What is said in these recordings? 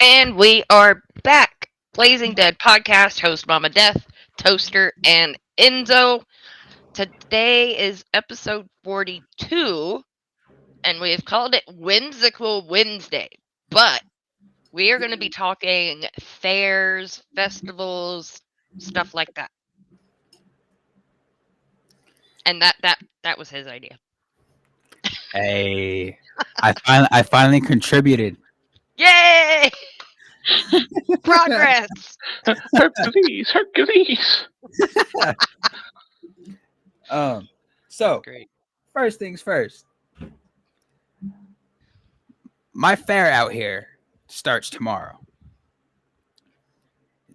And we are back. Blazing Dead podcast, host Mama Death, Toaster, and Enzo. Today is episode 42, and we have called it Whimsical Wednesday. But we are going to be talking fairs, festivals, stuff like that. And that was his idea. Hey, I finally contributed. Yay! Progress! Hercules, Hercules. So Great. first things first. My fair out here starts tomorrow.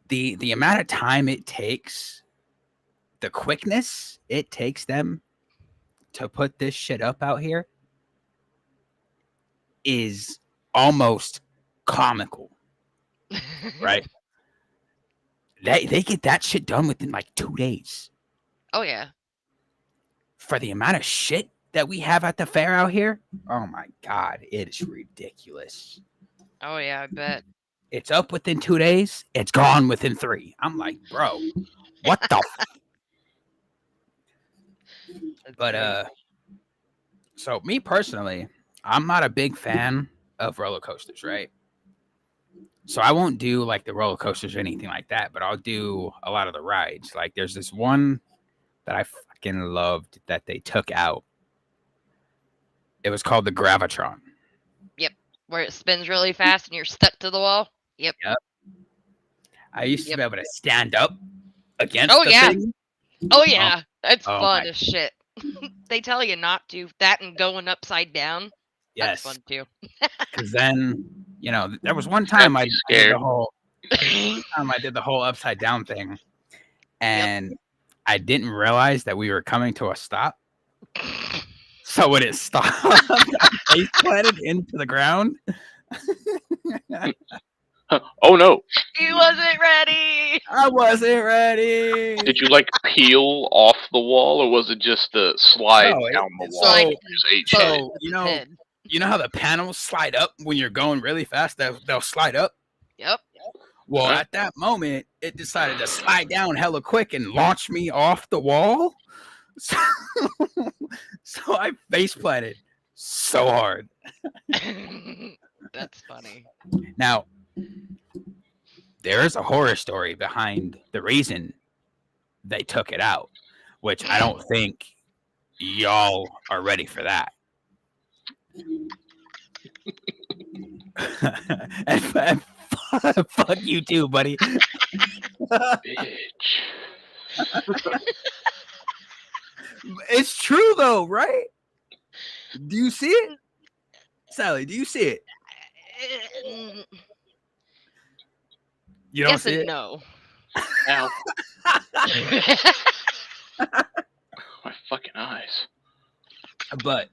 The amount of time it takes, the quickness it takes them to put this shit up out here is almost comical, right? They get that shit done within like 2 days. Oh, yeah. For the amount of shit that we have at the fair out here, oh my god, it is ridiculous. Oh, yeah, I bet. It's up within 2 days, it's gone within 3. I'm like, bro, what the That's but great. so me personally, I'm not a big fan of roller coasters, right? So I won't do like the roller coasters or anything like that, but I'll do a lot of the rides. Like there's this one that I fucking loved that they took out. It was called the Gravitron. Yep. Where it spins really fast and you're stuck to the wall. Yep. Yep. I used to Yep. be able to stand up against Oh, the yeah. thing. Oh, Oh, yeah. That's oh fun my as shit. They tell you not to. That and going upside down. That's yes. fun too. Because then, there was one That'd time I be did the scary. whole upside down thing, Yep. and I didn't realize that we were coming to a stop. So when it stopped, I face planted into the ground. Oh no! He wasn't ready. I wasn't ready. Did you like peel off the wall, or was it just a slide No, down the wall? Slide so And just ate both shit? so with his head. you know how the panels slide up when you're going really fast. They'll slide up. Yep. Well, Huh? at that moment, it decided to slide down hella quick and launch me off the wall. So, so I face planted so hard. That's funny. Now, there is a horror story behind the reason they took it out, which I don't think y'all are ready for that. and fuck you too, buddy. Bitch. It's true though, right? Do you see it, Sally? Do you see it? You don't Yes see and it. no. Ow! My fucking eyes. But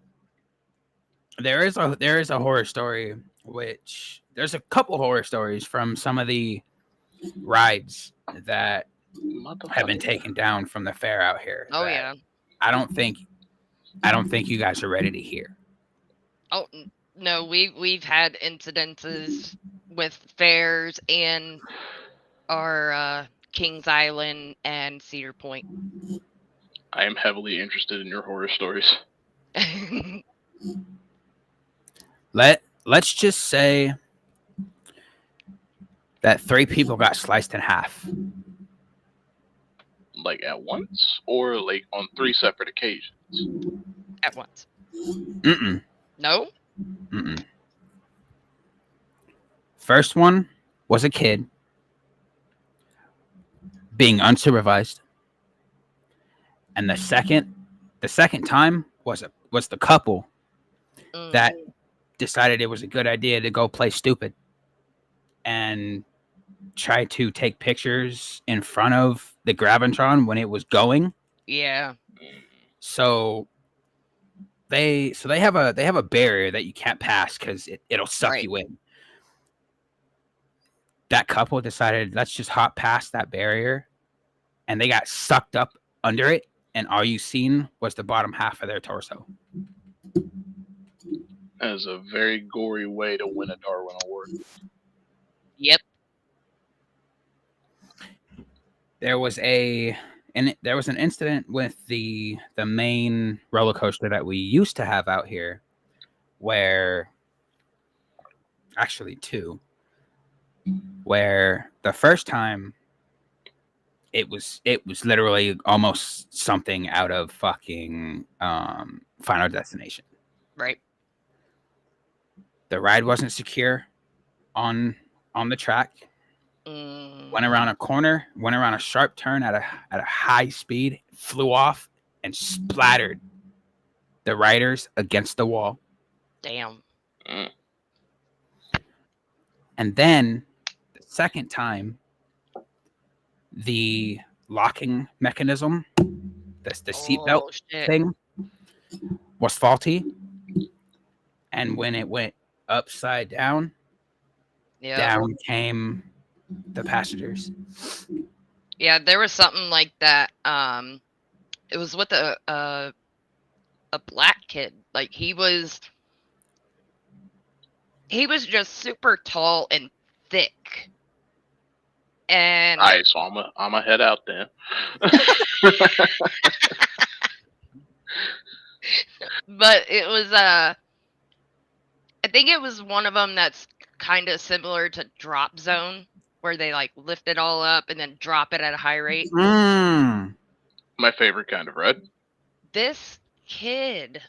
there is a horror story, which there's a couple horror stories from some of the rides that have been Motherfucker. taken down from the fair out here. Oh that yeah. I don't think I don't think you guys are ready to hear. Oh no, we've had incidences with fairs and our Kings Island and Cedar Point. I am heavily interested in your horror stories. Let's just say that 3 people got sliced in half. Like at once, or like on 3 separate occasions. At once. Mm-mm. No? Mm-mm. First one was a kid being unsupervised, and the second time was the couple Mm. that decided it was a good idea to go play stupid and try to take pictures in front of the Gravitron when it was going. Yeah. So they have a barrier that you can't pass because it'll suck Right. you in. That couple decided let's just hop past that barrier, and they got sucked up under it, and all you seen was the bottom half of their torso. That is a very gory way to win a Darwin Award. Yep. There was there was an incident with the main roller coaster that we used to have out here, where actually two, where the first time it was literally almost something out of fucking Final Destination. Right. The ride wasn't secure on the track. Went around a corner, went around a sharp turn at a high speed, flew off and splattered the riders against the wall. Damn. Mm. And then the second time, the locking mechanism, the seatbelt Oh shit. thing, was faulty. And when it went upside down, Yeah. down came the passengers. Yeah, there was something like that. It was with a black kid. Like he was just super tall and thick. And Alright, so I'ma head out then. but it was I think it was one of them that's kind of similar to Drop Zone, where they like lift it all up and then drop it at a high rate. Mm. My favorite kind of ride. This kid,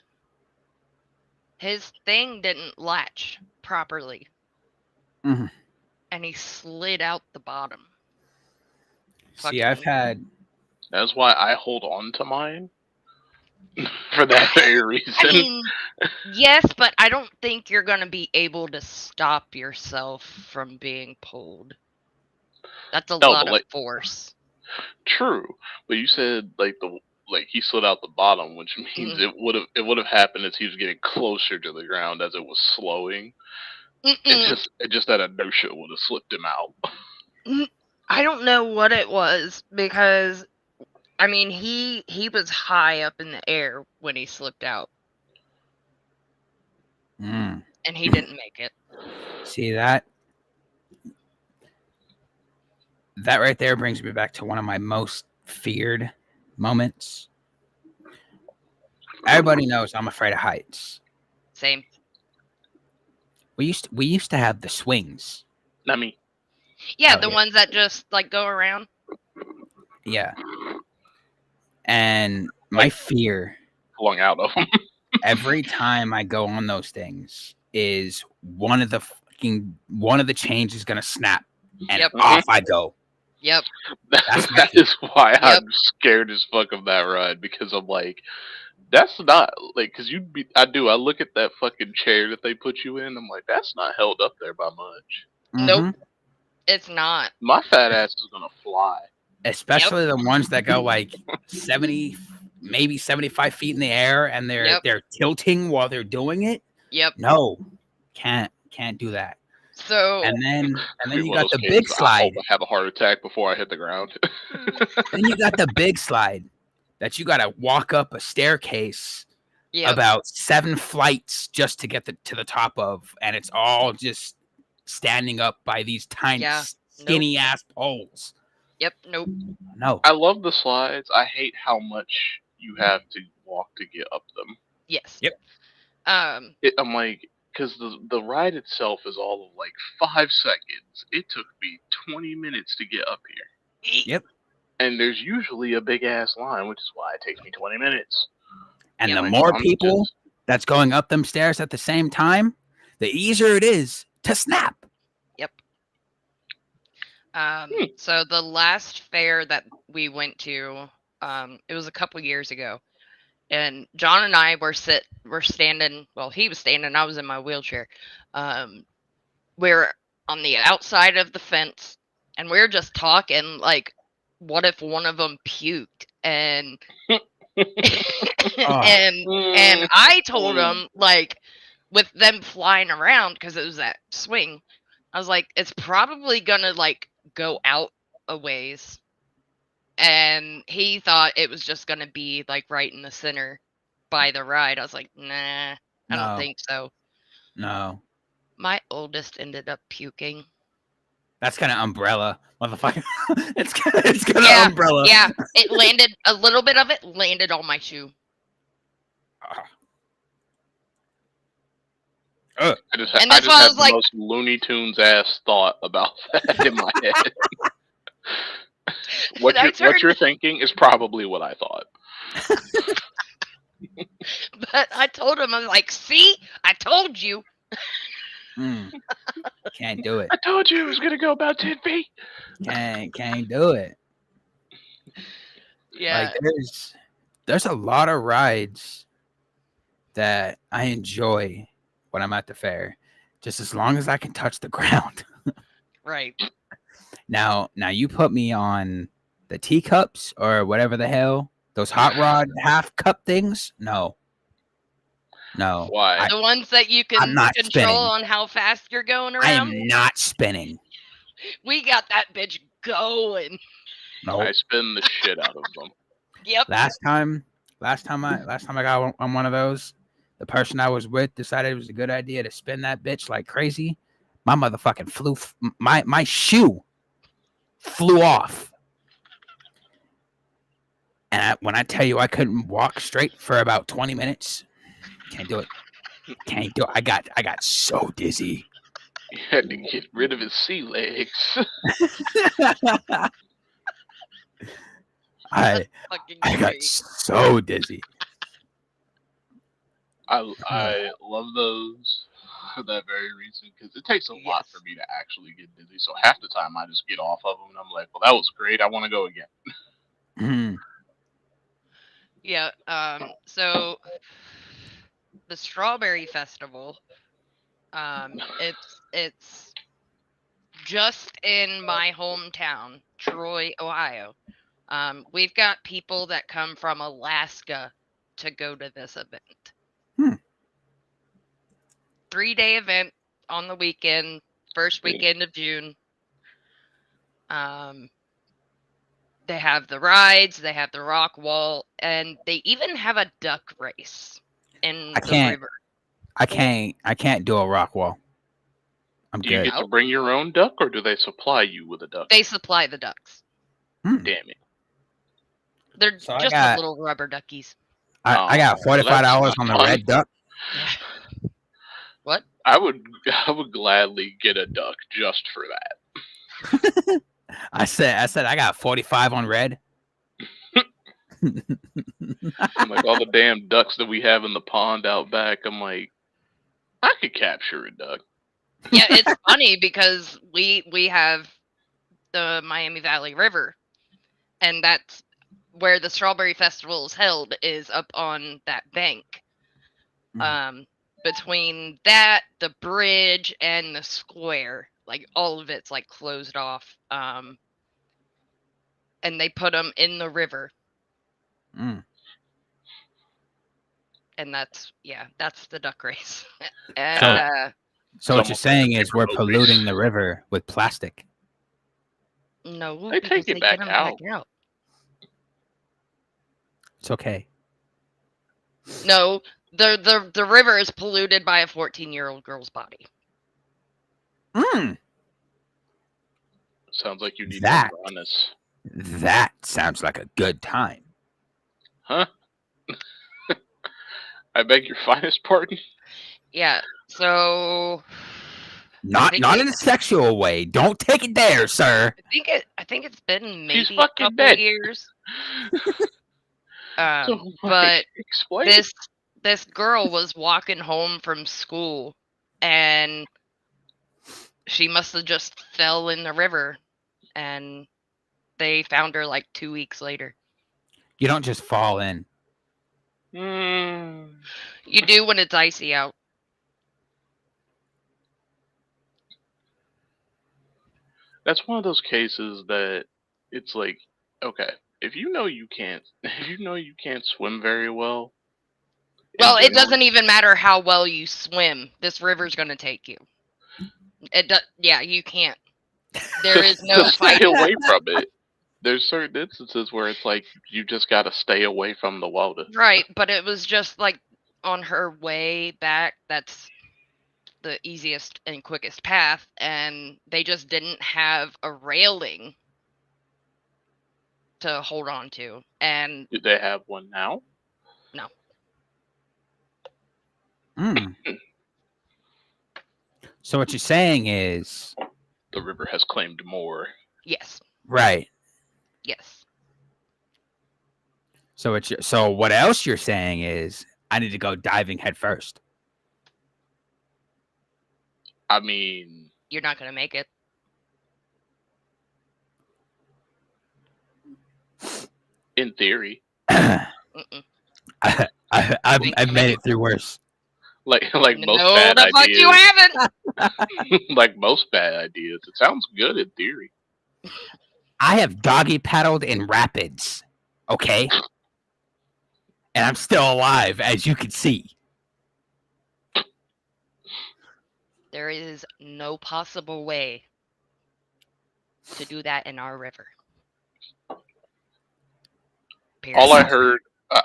his thing didn't latch properly, Mhm. and he slid out the bottom. See, I've had That's why I hold on to mine. For that very reason. I mean, yes, but I don't think you're gonna be able to stop yourself from being pulled. That's a No, lot but of like force. true. But you said like he slid out the bottom, which means it would have happened as he was getting closer to the ground as it was slowing. Mm-mm. It just that inertia would have slipped him out. I don't know what it was because I mean he was high up in the air when he slipped out Mm. and he didn't make it. See that right there brings me back to one of my most feared moments. Everybody knows I'm afraid of heights. Same. We used to have the swings. Not me. Yeah, out the here. ones that just like go around. Yeah. And my Like- fear Flung out of him. every time I go on those things is one of the chains is gonna snap and Yep. off I go. Yep. That's my That is why Yep. I'm scared as fuck of that ride, because I'm like, that's not like, cause I look at that fucking chair that they put you in. I'm like, that's not held up there by much. Nope. Mhm. It's not. My fat ass is gonna fly. Especially the ones that go like 70, maybe 75 feet in the air and Yep. they're tilting while they're doing it. Yep. No, can't do that. So And then Be you one of got the those big cases, I slide. hope I have a heart attack before I hit the ground. Then you got the big slide that you got to walk up a staircase yep. about 7 flights just to get to the top of, and it's all just standing up by these tiny Yeah. skinny ass poles. Yep. Nope. No. I love the slides. I hate how much you have to walk to get up them. Yes. Yep. I'm like, because the ride itself is all of like 5 seconds. It took me 20 minutes to get up here. Yep. And there's usually a big ass line, which is why it takes me 20 minutes. And Yeah, the like, more I'm people just- that's going up them stairs at the same time, the easier it is to snap. Yep. So the last fair that we went to, it was a couple years ago, and John and I were standing. Well, he was standing. I was in my wheelchair. We're on the outside of the fence, and we're just talking. Like, what if one of them puked? And and I told him, like, with them flying around because it was that swing, I was like, it's probably gonna like go out a ways. And he thought it was just gonna be like right in the center by the ride. I was like, nah, I don't No. think so. No. My oldest ended up puking. That's kind of umbrella, motherfucker. it's kind of Yeah, umbrella. yeah. It landed, a little bit of it landed on my shoe. Ugh. And I that's just why I have was the like, most Looney Tunes ass thought about that in my head. and I What you're turned, thinking is probably what I thought. but I told him, I was like, see, I told you. Mm. Can't do it. I told you it was gonna go about 10 feet. Can't do it. Yeah. Like there's a lot of rides that I enjoy when I'm at the fair, just as long as I can touch the ground. Right. Now you put me on the teacups or whatever the hell, those hot rod half cup things. No. Why? The ones that you I'm can not control spinning. on how fast you're going I around. am not spinning. We got that bitch going. No. I spin the shit out of them. Yep. Last time I got on one of those, the person I was with decided it was a good idea to spin that bitch like crazy. My motherfucking my shoe flew off. And when I tell you I couldn't walk straight for about 20 minutes, can't do it. Can't do it. I got so dizzy. He had to get rid of his sea legs. I Fucking got great. so dizzy. I love those for that very reason because it takes a lot Yes. for me to actually get dizzy. So half the time I just get off of them and I'm like, well, that was great. I want to go again. Mhm. Yeah. So the Strawberry Festival. It's just in my hometown, Troy, Ohio. We've got people that come from Alaska to go to this event. Hmm. 3-day event on the weekend, first weekend of June. Um, they have the rides, they have the rock wall, and they even have a duck race in I the can't river. I can't do a rock wall. I'm Do you good. get to bring your own duck or do they supply you with a duck? They supply the ducks. Hmm. Damn it. They're So I just the got little rubber duckies. I got Oh, well, that's $45 not on the fun. red duck. Yeah. What? I would gladly get a duck just for that. I said I got 45 on red. I'm like all the damn ducks that we have in the pond out back. I'm like, I could capture a duck. Yeah, it's funny because we have the Miami Valley River, and that's where the Strawberry Festival is held, is up on that bank. Between that, the bridge, and the square, like all of it's like closed off. And they put them in the river, Mm. and that's the duck race. And So It's so what you're almost like a saying is we're ticker polluting race. the river with plastic. no, They because take it they back get them back out. out. It's okay. No, the river is polluted by a 14-year-old girl's body. Mm. Sounds like you need That more honest. that sounds like a good time. Huh? I beg your finest pardon? Yeah. So Not think in a sexual way. Don't take it there, sir. I think it's been She's maybe a fucking couple dead. years. So, like, But explain. this girl was walking home from school, and she must have just fell in the river, and they found her like 2 weeks later. You don't just fall in. Mm, You do when it's icy out. that's one of those cases that it's like, okay, if you know you can't, if you know you can't swim very well. in Well, it general, doesn't even matter how well you swim. This river's going to take you. Yeah, you can't. There is to no stay fighting. away from it. There's certain instances where it's like you just gotta stay away from the water. Right, but it was just like on her way back. That's the easiest and quickest path, and they just didn't have a railing to hold on to. And Do they have one now? no, Mm. So what you're saying is The river has claimed more. yes, right. yes. So what else you're saying is I need to go diving head first. I mean, You're not gonna make it. in theory, I, Mm-mm. I've made it through worse. like most No, bad the fuck you ideas, haven't. like most bad ideas, it sounds good in theory. I have doggy paddled in rapids. Okay. And I'm still alive, as you can see. There is no possible way to do that in our river. Period. All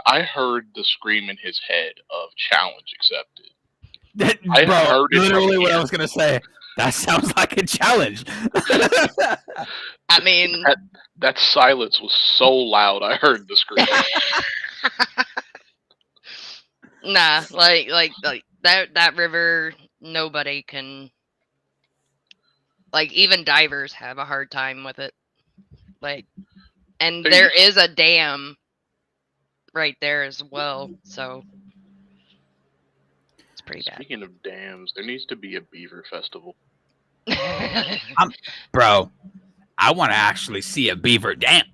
I heard the scream in his head of challenge accepted. I Bro, heard it from literally what I him. was gonna say. That sounds like a challenge. I mean, That silence was so loud. I heard the scream. nah, like that river, nobody can. Like even divers have a hard time with it. Like, and There there used- is a dam right there as well, so it's pretty Speaking of dams, there needs to be a beaver festival. bad. Bro, I want to actually see a beaver dam.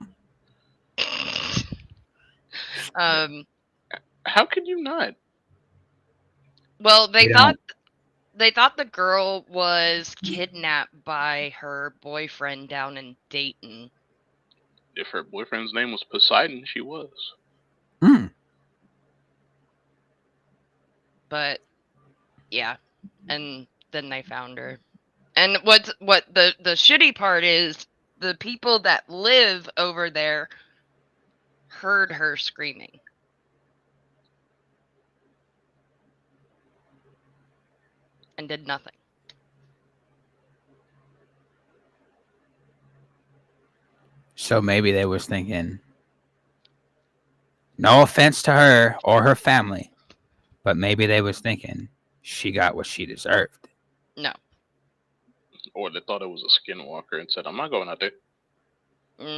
um. How could you not? Well, they You thought don't. they thought the girl was kidnapped by her boyfriend down in Dayton. If her boyfriend's name was Poseidon, she was. Mm. But yeah, and then they found her. And what the shitty part is, the people that live over there heard her screaming. And did nothing. So maybe they was thinking, no offense to her or her family, but maybe they was thinking she got what she deserved. No. Or they thought it was a skinwalker and said, I'm not going out there.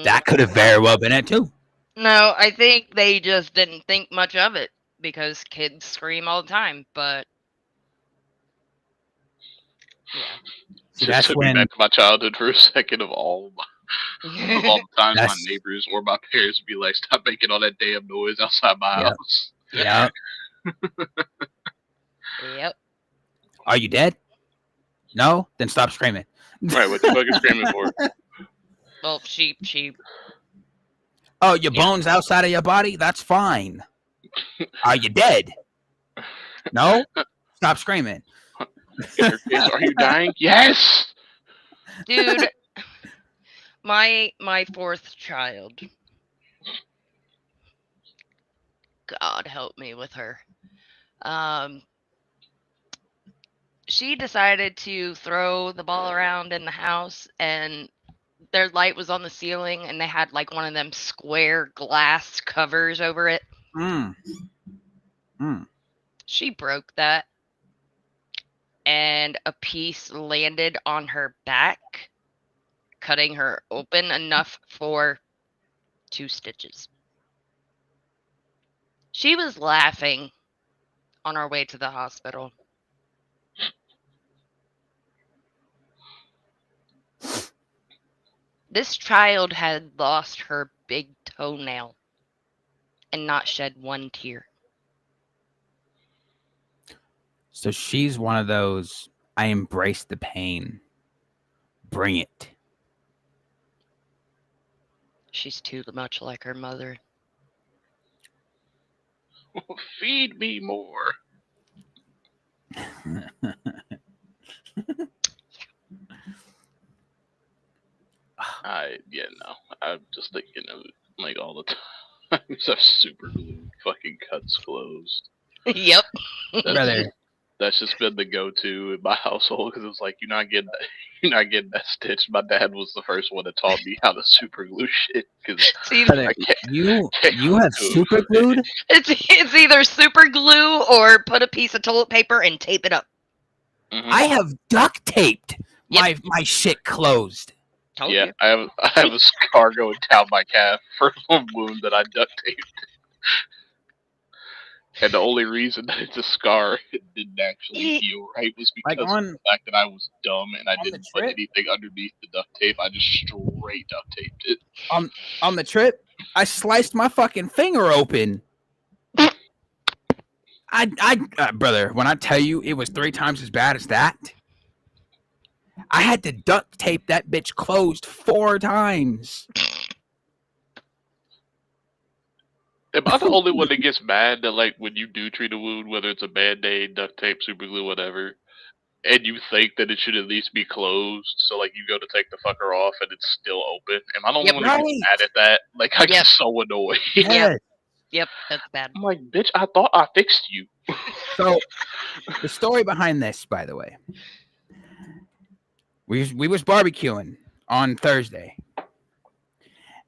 That could have very well been it too. No, I think they just didn't think much of it because kids scream all the time, but yeah. See, Just that's took me when back to my childhood for a second of all the times my that's neighbors or my parents would be like, stop making all that damn noise outside my Yep. house. yeah. Yep. Are you dead? No? Then stop screaming. Right, what you fucking screaming for? Well, she Oh, your Yeah. bones outside of your body? That's fine. Are you dead? No? Stop screaming. In her case, are you dying? Yes! dude, my fourth child. God help me with her. She decided to throw the ball around in the house, and their light was on the ceiling, and they had like one of them square glass covers over it. Mm. She broke that, and a piece landed on her back, cutting her open enough for 2 stitches. She was laughing on our way to the hospital. This child had lost her big toenail and not shed one tear. So she's one of those, I embrace the pain. Bring it. She's too much like her mother. Feed me more. I'm just thinking of like all the times I've super glued fucking cuts closed. Yep. That's, Brother, That's just been the go-to in my household because it was like you're not getting that, you're not getting that stitched. My dad was the first one that taught me how to super glue shit because See, Brother, I can't you go have to super it. glued. it's either super glue or put a piece of toilet paper and tape it up. Hmm. I have duct taped Yep. my shit closed. Told Yeah, you. I have a scar going down my calf from a wound that I duct taped. And the only reason that it's a scar it didn't actually Ye- heal right was Like because of on the fact that I was dumb and I on the didn't put trip, anything underneath the duct tape. I just straight duct taped it. on on the trip, I sliced my fucking finger open. Brother, when I tell you it was 3 times as bad as that, I had to duct tape that bitch closed 4 times. Am I the only one that gets mad that like when you do treat a wound, whether it's a band-aid, duct tape, super glue, whatever, and you think that it should at least be closed, so like you go to take the fucker off and it's still open? Am I the only Yep. one that gets Right. mad at that? Like I get Yep. so annoyed. Yes. Yep. That's bad. I'm like, bitch, I thought I fixed you. So the story behind this, by the way, we was barbecuing on Thursday,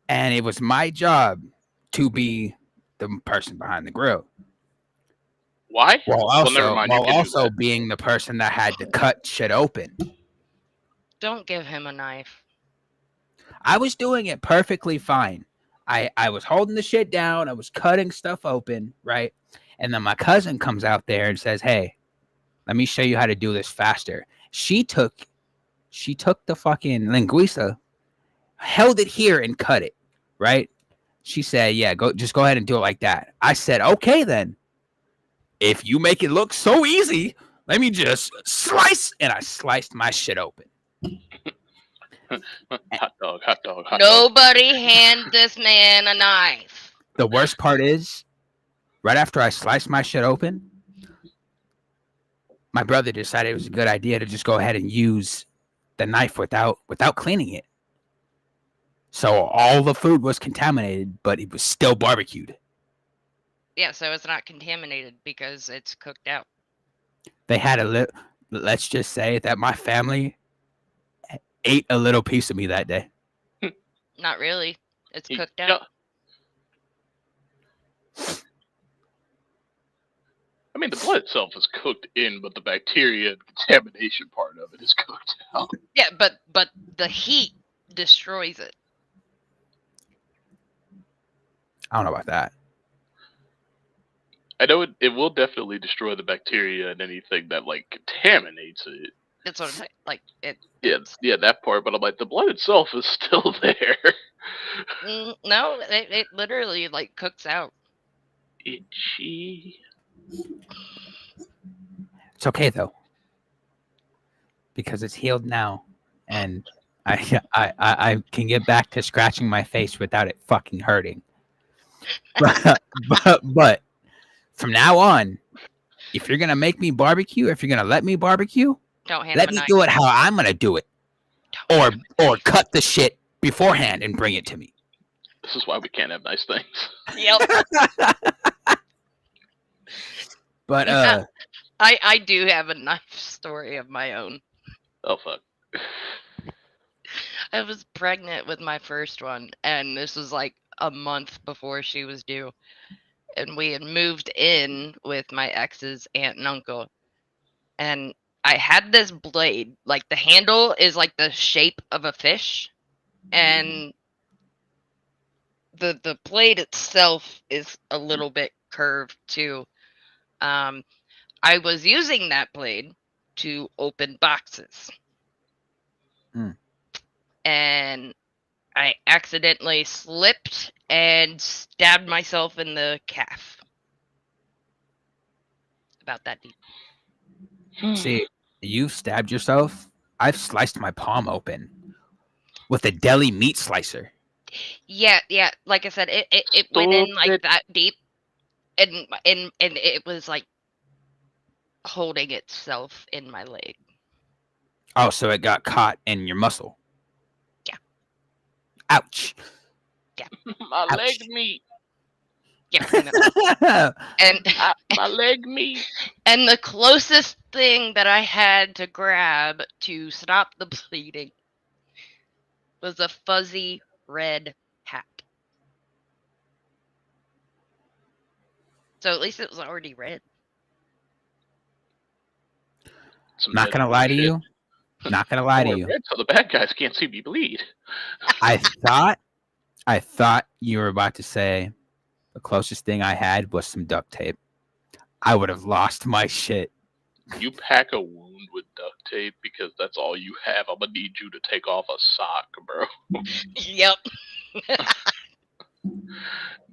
and it was my job to be the person behind the grill, Why? while Well, never also mind. You while can do also that. being the person that had to cut shit open. Don't give him a knife. I was doing it perfectly fine. I was holding the shit down. I was cutting stuff open, right? And then my cousin comes out there and says, "Hey, let me show you how to do this faster." She took the fucking linguiça, held it here and cut it, right? She said, "Yeah, just go ahead and do it like that." I said, "Okay then. If you make it look so easy, let me just slice." And I sliced my shit open. Hot dog, hot dog, hot dog. Nobody hand this man a knife. The worst part is, right after I sliced my shit open, my brother decided it was a good idea to just go ahead and use the knife without cleaning it. So all the food was contaminated, but it was still barbecued. Yeah, so it's not contaminated because it's cooked out. They had let's just say that my family ate a little piece of me that day. Not really. It's You- cooked you out. know, I mean, the blood itself is cooked in, but the bacteria and contamination part of it is cooked out. Yeah, but the heat destroys it. I don't know about that. I know it will definitely destroy the bacteria and anything that like contaminates it. That's what I'm saying. Like it. Yeah, yeah, that part. But I'm like, the blood itself is still there. No, it literally like cooks out. Itchy. It's okay though, because it's healed now, and I can get back to scratching my face without it fucking hurting. But from now on, if you're gonna make me barbecue, if you're gonna let me barbecue, Don't hand let him a me knife. do it how I'm gonna do it, Don't or cut the shit beforehand and bring it to me. This is why we can't have nice things. Yep. But I do have a knife story of my own. Oh fuck. I was pregnant with my first one, and this was like a month before she was due. And we had moved in with my ex's aunt and uncle. And I had this blade, like the handle is like the shape of a fish, and the blade itself is a little bit curved too. I was using that blade to open boxes. Mm. And I accidentally slipped and stabbed myself in the calf. About that deep. see, you stabbed yourself. I've sliced my palm open with a deli meat slicer. Yeah. Like I said, it went in like Stupid. that deep, and it was like holding itself in my leg. Oh, so it got caught in your muscle. Yeah. Ouch. My Ouch. leg meat. Yeah, I know. And My leg meat. and the closest thing that I had to grab to stop the bleeding was a fuzzy red hat. So at least it was already red. Some Not gonna Deadpool lie to shit. you. Not gonna I lie to wear you. red so the bad guys can't see me bleed. I thought you were about to say the closest thing I had was some duct tape. I would have lost my shit. You pack a wound with duct tape because that's all you have. I'm gonna need you to take off a sock, bro. Yep.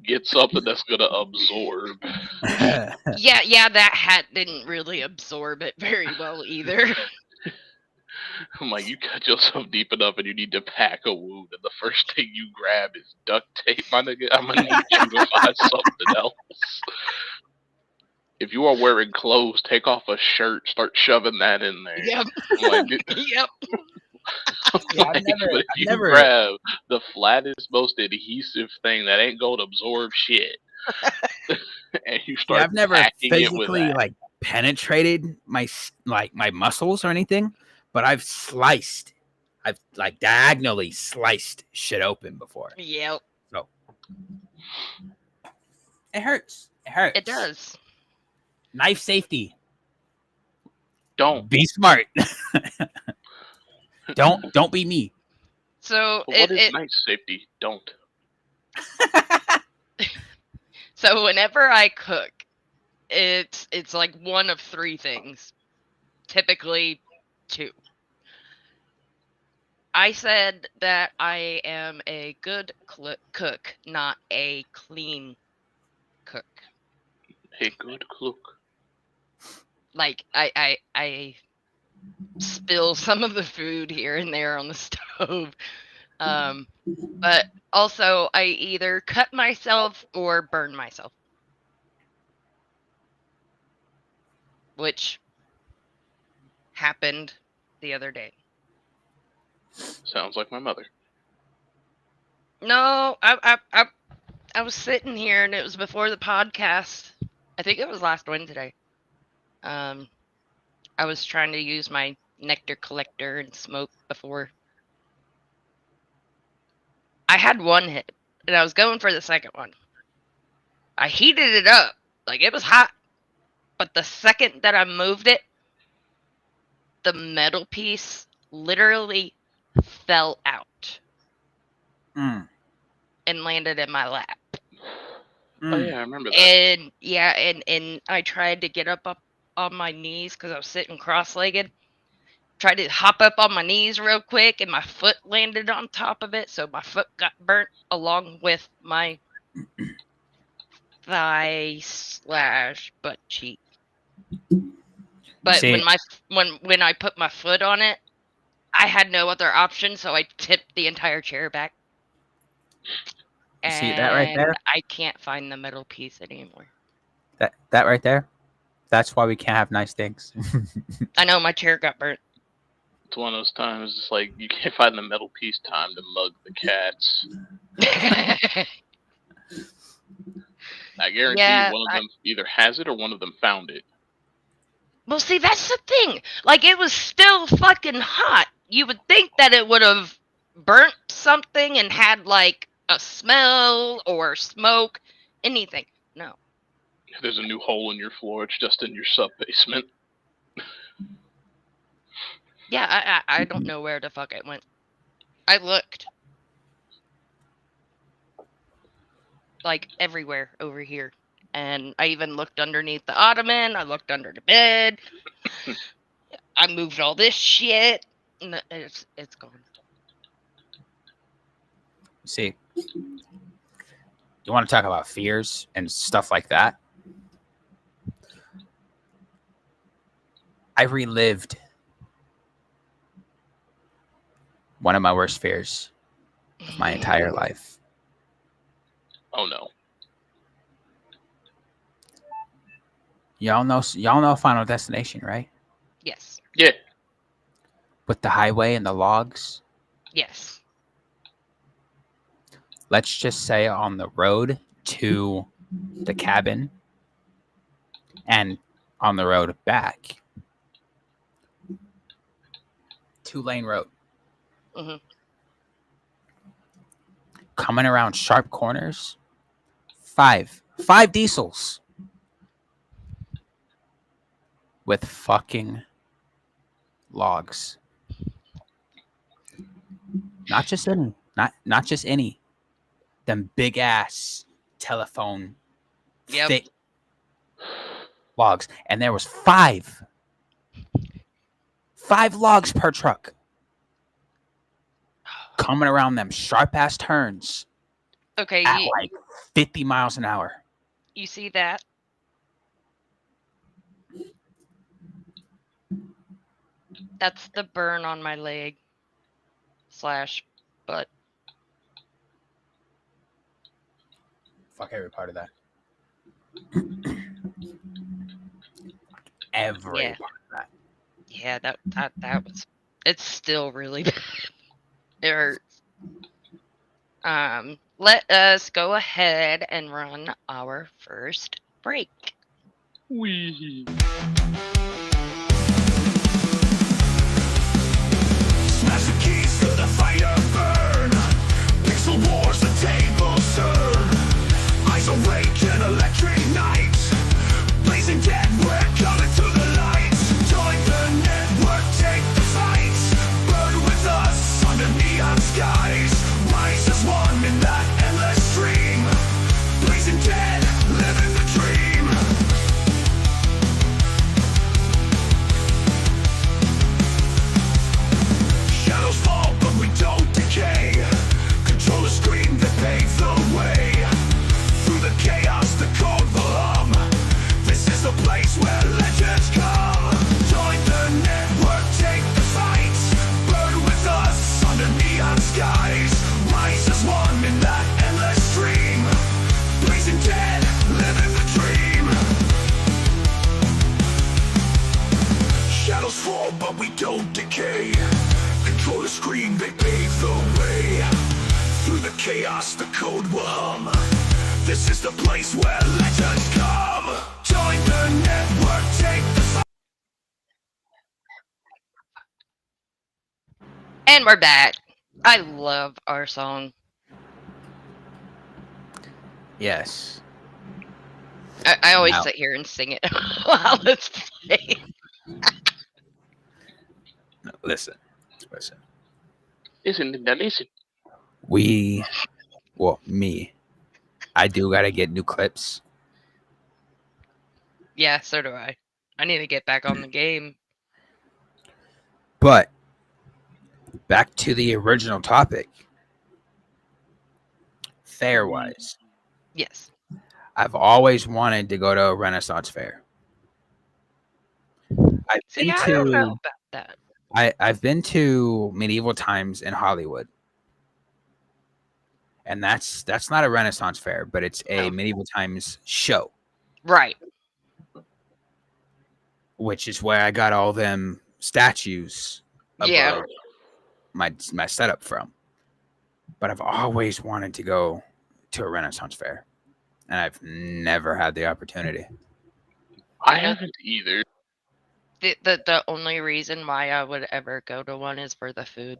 Get something that's gonna absorb. Yeah, that hat didn't really absorb it very well either. I'm like, you cut yourself deep enough and you need to pack a wound, and the first thing you grab is duct tape, my nigga. I'm gonna need you to find something else. If you are wearing clothes, take off a shirt, start shoving that in there. Yep. I'm like, Yep. Yeah, like, but if you grab the flattest, most adhesive thing that ain't gonna absorb shit, and you See, start I've never packing it with physically that, like penetrated my muscles or anything, but I've like diagonally sliced shit open before. Yep. So it hurts. It hurts. It does. Knife safety. don't. Be smart. Don't be me. So But what is knife safety? Don't. so whenever I cook, it's like one of three things. Typically 2. I said that I am a good cook, not a clean cook. Hey, good cook. Like I spill some of the food here and there on the stove. But also I either cut myself or burn myself. Which happened the other day. Sounds like my mother. No, I was sitting here and it was before the podcast. I think it was last Wednesday. I was trying to use my nectar collector and smoke before. I had one hit and I was going for the second one. I heated it up. Like it was hot. But the second that I moved it, the metal piece literally fell out Mm. and landed in my lap. Oh yeah, I remember that. And yeah, and I tried to get up on my knees because I was sitting cross-legged. Tried to hop up on my knees real quick, and my foot landed on top of it, so my foot got burnt along with my thigh/butt cheek. But See, when I put my foot on it, I had no other option, so I tipped the entire chair back. And see that right there? I can't find the metal piece anymore. That right there? That's why we can't have nice things. I know my chair got burnt. It's one of those times. It's like you can't find the metal piece. Time to mug the cats. I guarantee one of them either has it or one of them found it. Well, see, that's the thing. Like, it was still fucking hot. You would think that it would have burnt something and had, like, a smell or smoke, anything. No. There's a new hole in your floor. It's just in your sub-basement. Yeah, I don't know where the fuck it went. I looked. Like, everywhere over here. And I even looked underneath the ottoman. I looked under the bed. I moved all this shit. And it's gone. See, you want to talk about fears and stuff like that? I relived one of my worst fears of my entire life. Oh no. Y'all know Final Destination, right? Yes. Yeah. With the highway and the logs. Yes. Let's just say on the road to the cabin, and on the road back. 2-lane road. Hmm. Coming around sharp corners. Five diesels with fucking logs. Not just any. Not just any. Them big ass telephone Yep. thick logs. And there was five logs per truck. Coming around them sharp ass turns Okay, at like 50 miles an hour. you see that? That's the burn on my leg / butt. Fuck every part of that. Every Yeah. part of that. Yeah, that was. It's still really bad. It hurts. Let us go ahead and run our first break. Wee. Smash the keys to the fire burn. Pixel wars, the tables turn. Eyes awake in electric night. Blazing dead, we're coming to the lights. Join the network, take the fight. Burn with us under neon skies. Rise as one in that endless stream. Blazing dead, living the dream. Shadows fall, but we don't decay. Control the screen that paves the way. Through the chaos, the code will hum. This is the place where legends come. Join the network, take the fight. Burn with us under neon skies. Rise as one in that endless stream. Blazing dead, living the dream. Shadows fall, but we don't decay. Control the screen, they pave the way. Through the chaos, the code will hum. This is the place where legends come. Join the network, take the fight. And we're back. I love our song. Yes. I always Wow. sit here and sing it while it's playing. No, listen. Listen. Me. I do gotta get new clips. Yeah, so do I. I need to get back on the game. But back to the original topic. Fair wise. Yes. I've always wanted to go to a Renaissance fair. I've See, been I don't know to about that. I've been to medieval times in Hollywood. And that's not a Renaissance fair, but it's a No. medieval times show, Right. which is where I got all them statues Yeah. above my setup from. But I've always wanted to go to a Renaissance fair, and I've never had the opportunity. I haven't either. The only reason why I would ever go to one is for the food.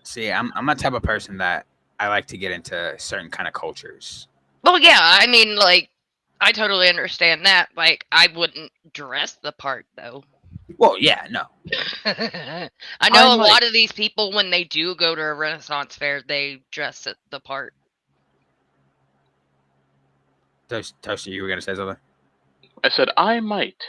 See, I'm the type of person that I like to get into certain kind of cultures. Well, yeah, I mean, like, I totally understand that. Like, I wouldn't dress the part, though. Well, yeah, no. I know I'm a like- lot of these people, when they do go to a Renaissance fair, they dress at the part. Toaster, you were gonna say something? I said I might.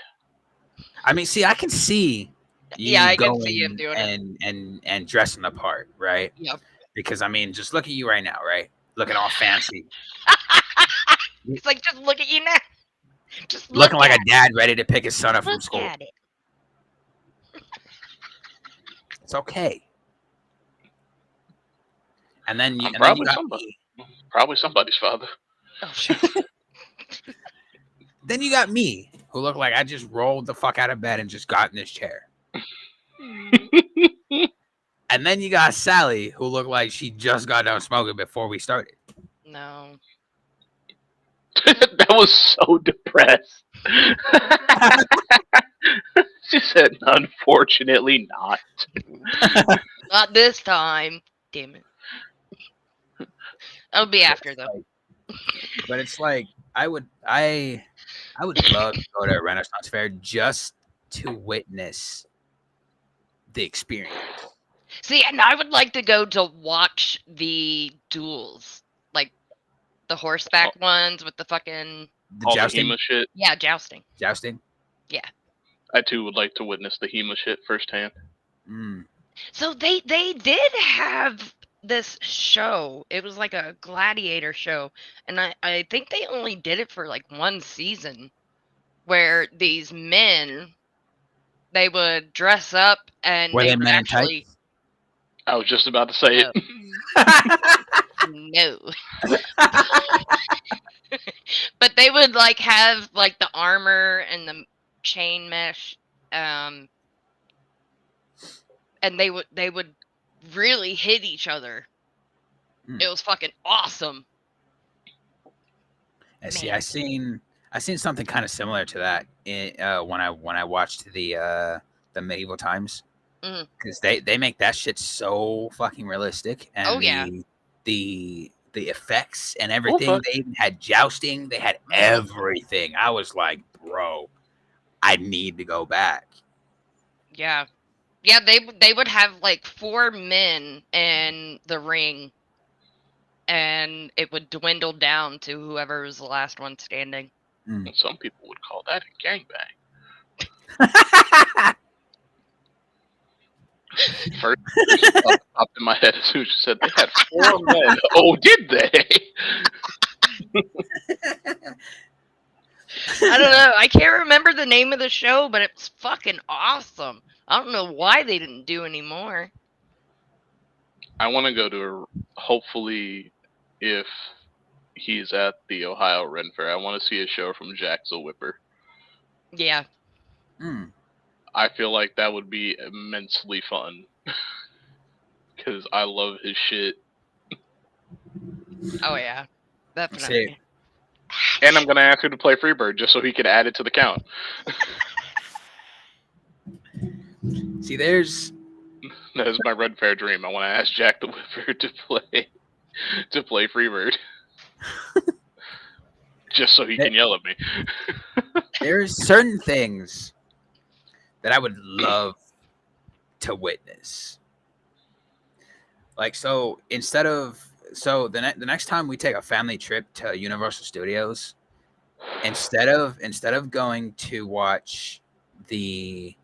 I mean, see, I can see you Yeah, I can going see him doing it. and dressing the part, right? Yep. Because I mean, just look at you right now, right? Looking all fancy, It's like, just look at you now. Just look looking like at a dad ready to pick his son up from Look school. at it. It's okay. And then you, I'm and then probably you got somebody. me. Probably somebody's father. Oh, shit. Then you got me, who looked like I just rolled the fuck out of bed and just got in this chair. And then you got Sally, who looked like she just got done smoking before we started. No. That was so depressed. She said, unfortunately not. Not this time. Damn it. I'll be after though. But it's like I would love to go to a Renaissance fair just to witness the experience. See, and I would like to go to watch the duels. Like the horseback ones with the fucking The All jousting. the HEMA shit. yeah, jousting. Jousting. I too would like to witness the HEMA shit firsthand. Mm. So they did have this show. It was like a gladiator show, and I think they only did it for like one season, where these men they would dress up and Were they they would men in actually I was just about to say no, it. no. But they would like have like the armor and the chain mesh, and they would really hit each other. Mm. It was fucking awesome. I see. Man. I seen something kind of similar to that when I watched the medieval times, Mhm. because they make that shit so fucking realistic, and Oh, yeah. the effects and everything. fuck. They even had jousting. They had everything. I was like, bro, I need to go back. Yeah. Yeah, they would have like 4 men in the ring, and it would dwindle down to whoever was the last one standing. Some people would call that a gangbang. First thought popped in my head as soon as you said they had 4 men. Oh, did they? I don't know. I can't remember the name of the show, but it's fucking awesome. I don't know why they didn't do any more. I want to go to hopefully, if he's at the Ohio Ren Fair, I want to see a show from Jack the Whipper. Yeah. Mm. I feel like that would be immensely fun. Because I love his shit. Oh yeah. Definitely. And I'm going to ask him to play Freebird just so he can add it to the count. See, there's That is my Red Fair dream. I want to ask Jack the Whipper to play Freebird. Just so he can yell at me. there's certain things that I would love to witness. Like, so the next time we take a family trip to Universal Studios, instead of going to watch the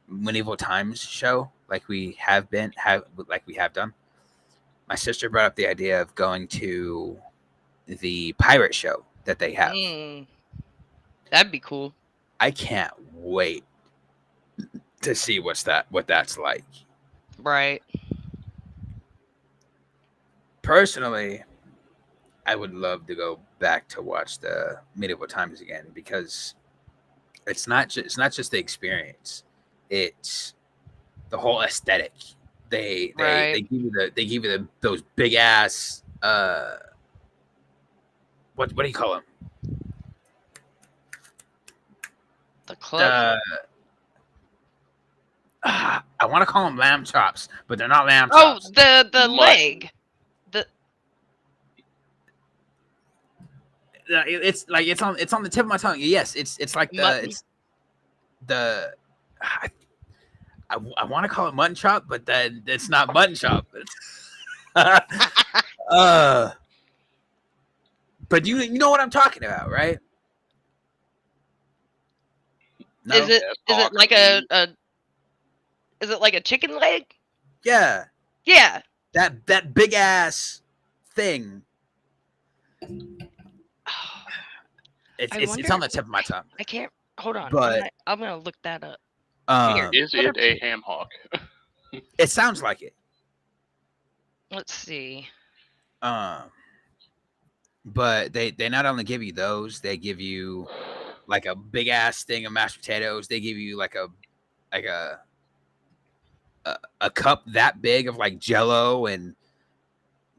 Medieval Times show like we have done, my sister brought up the idea of going to the pirate show that they have. That'd be cool. I can't wait to see what that's like. Right. Personally, I would love to go back to watch the Medieval Times again, because it's not just the experience; it's the whole aesthetic. They give you those big ass what do you call them? The club. I want to call them lamb chops, but they're not lamb chops. Oh, the leg. It's like it's on the tip of my tongue. Yes, it's like Mutton. I want to call it mutton chop, but then it's not mutton chop. But you know what I'm talking about, right? No? Is it like a is it like a chicken leg? Yeah, Yeah. that big ass thing. It's on the tip of my tongue. I can't. Hold on. But I'm gonna look that up. Is it a ham hock? It sounds like it. Let's see. But they not only give you those, they give you like a big ass thing of mashed potatoes. They give you like a cup that big of like Jello, and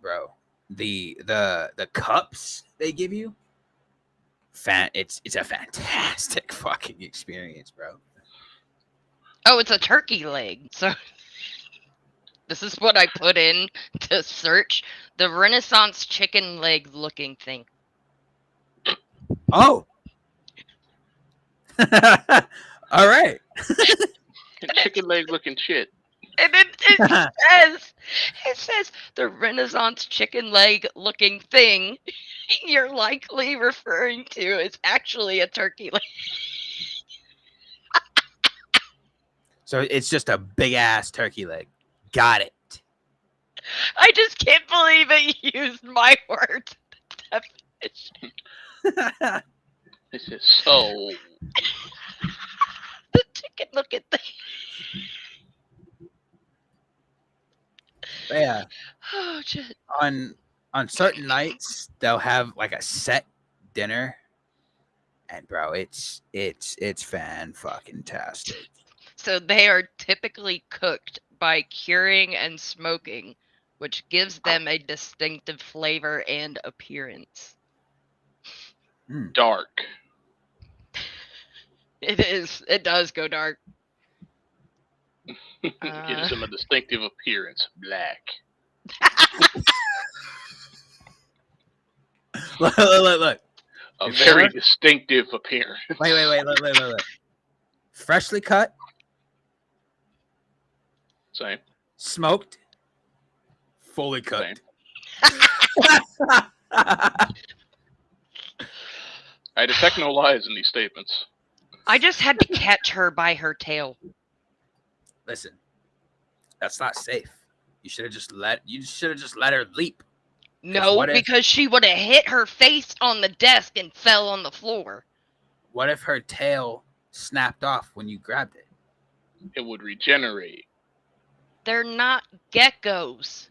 bro, the cups they give you. It's a fantastic fucking experience, bro. Oh, it's a turkey leg. So this is what I put in to search the Renaissance chicken leg looking thing. Oh. All right. Chicken leg looking shit. And it says the Renaissance chicken leg looking thing you're likely referring to is actually a turkey leg. So it's just a big ass turkey leg. Got it. I just can't believe it used my word definition. This is so. The chicken looking thing. Yeah. Oh shit. On certain nights they'll have like a set dinner, and bro, it's fan fucking tastic. So they are typically cooked by curing and smoking, which gives them a distinctive flavor and appearance. Dark. It is. It does go dark. Gives them a distinctive appearance. Black. Look. A It's very dark? distinctive appearance. Wait. Look. Freshly cut, Same. smoked, fully cooked. I detect no lies in these statements. I just had to catch her by her tail. Listen, that's not safe. You should have just let her leap. No, what if- because she would have hit her face on the desk and fell on the floor. What if her tail snapped off when you grabbed it? It would regenerate. They're not geckos.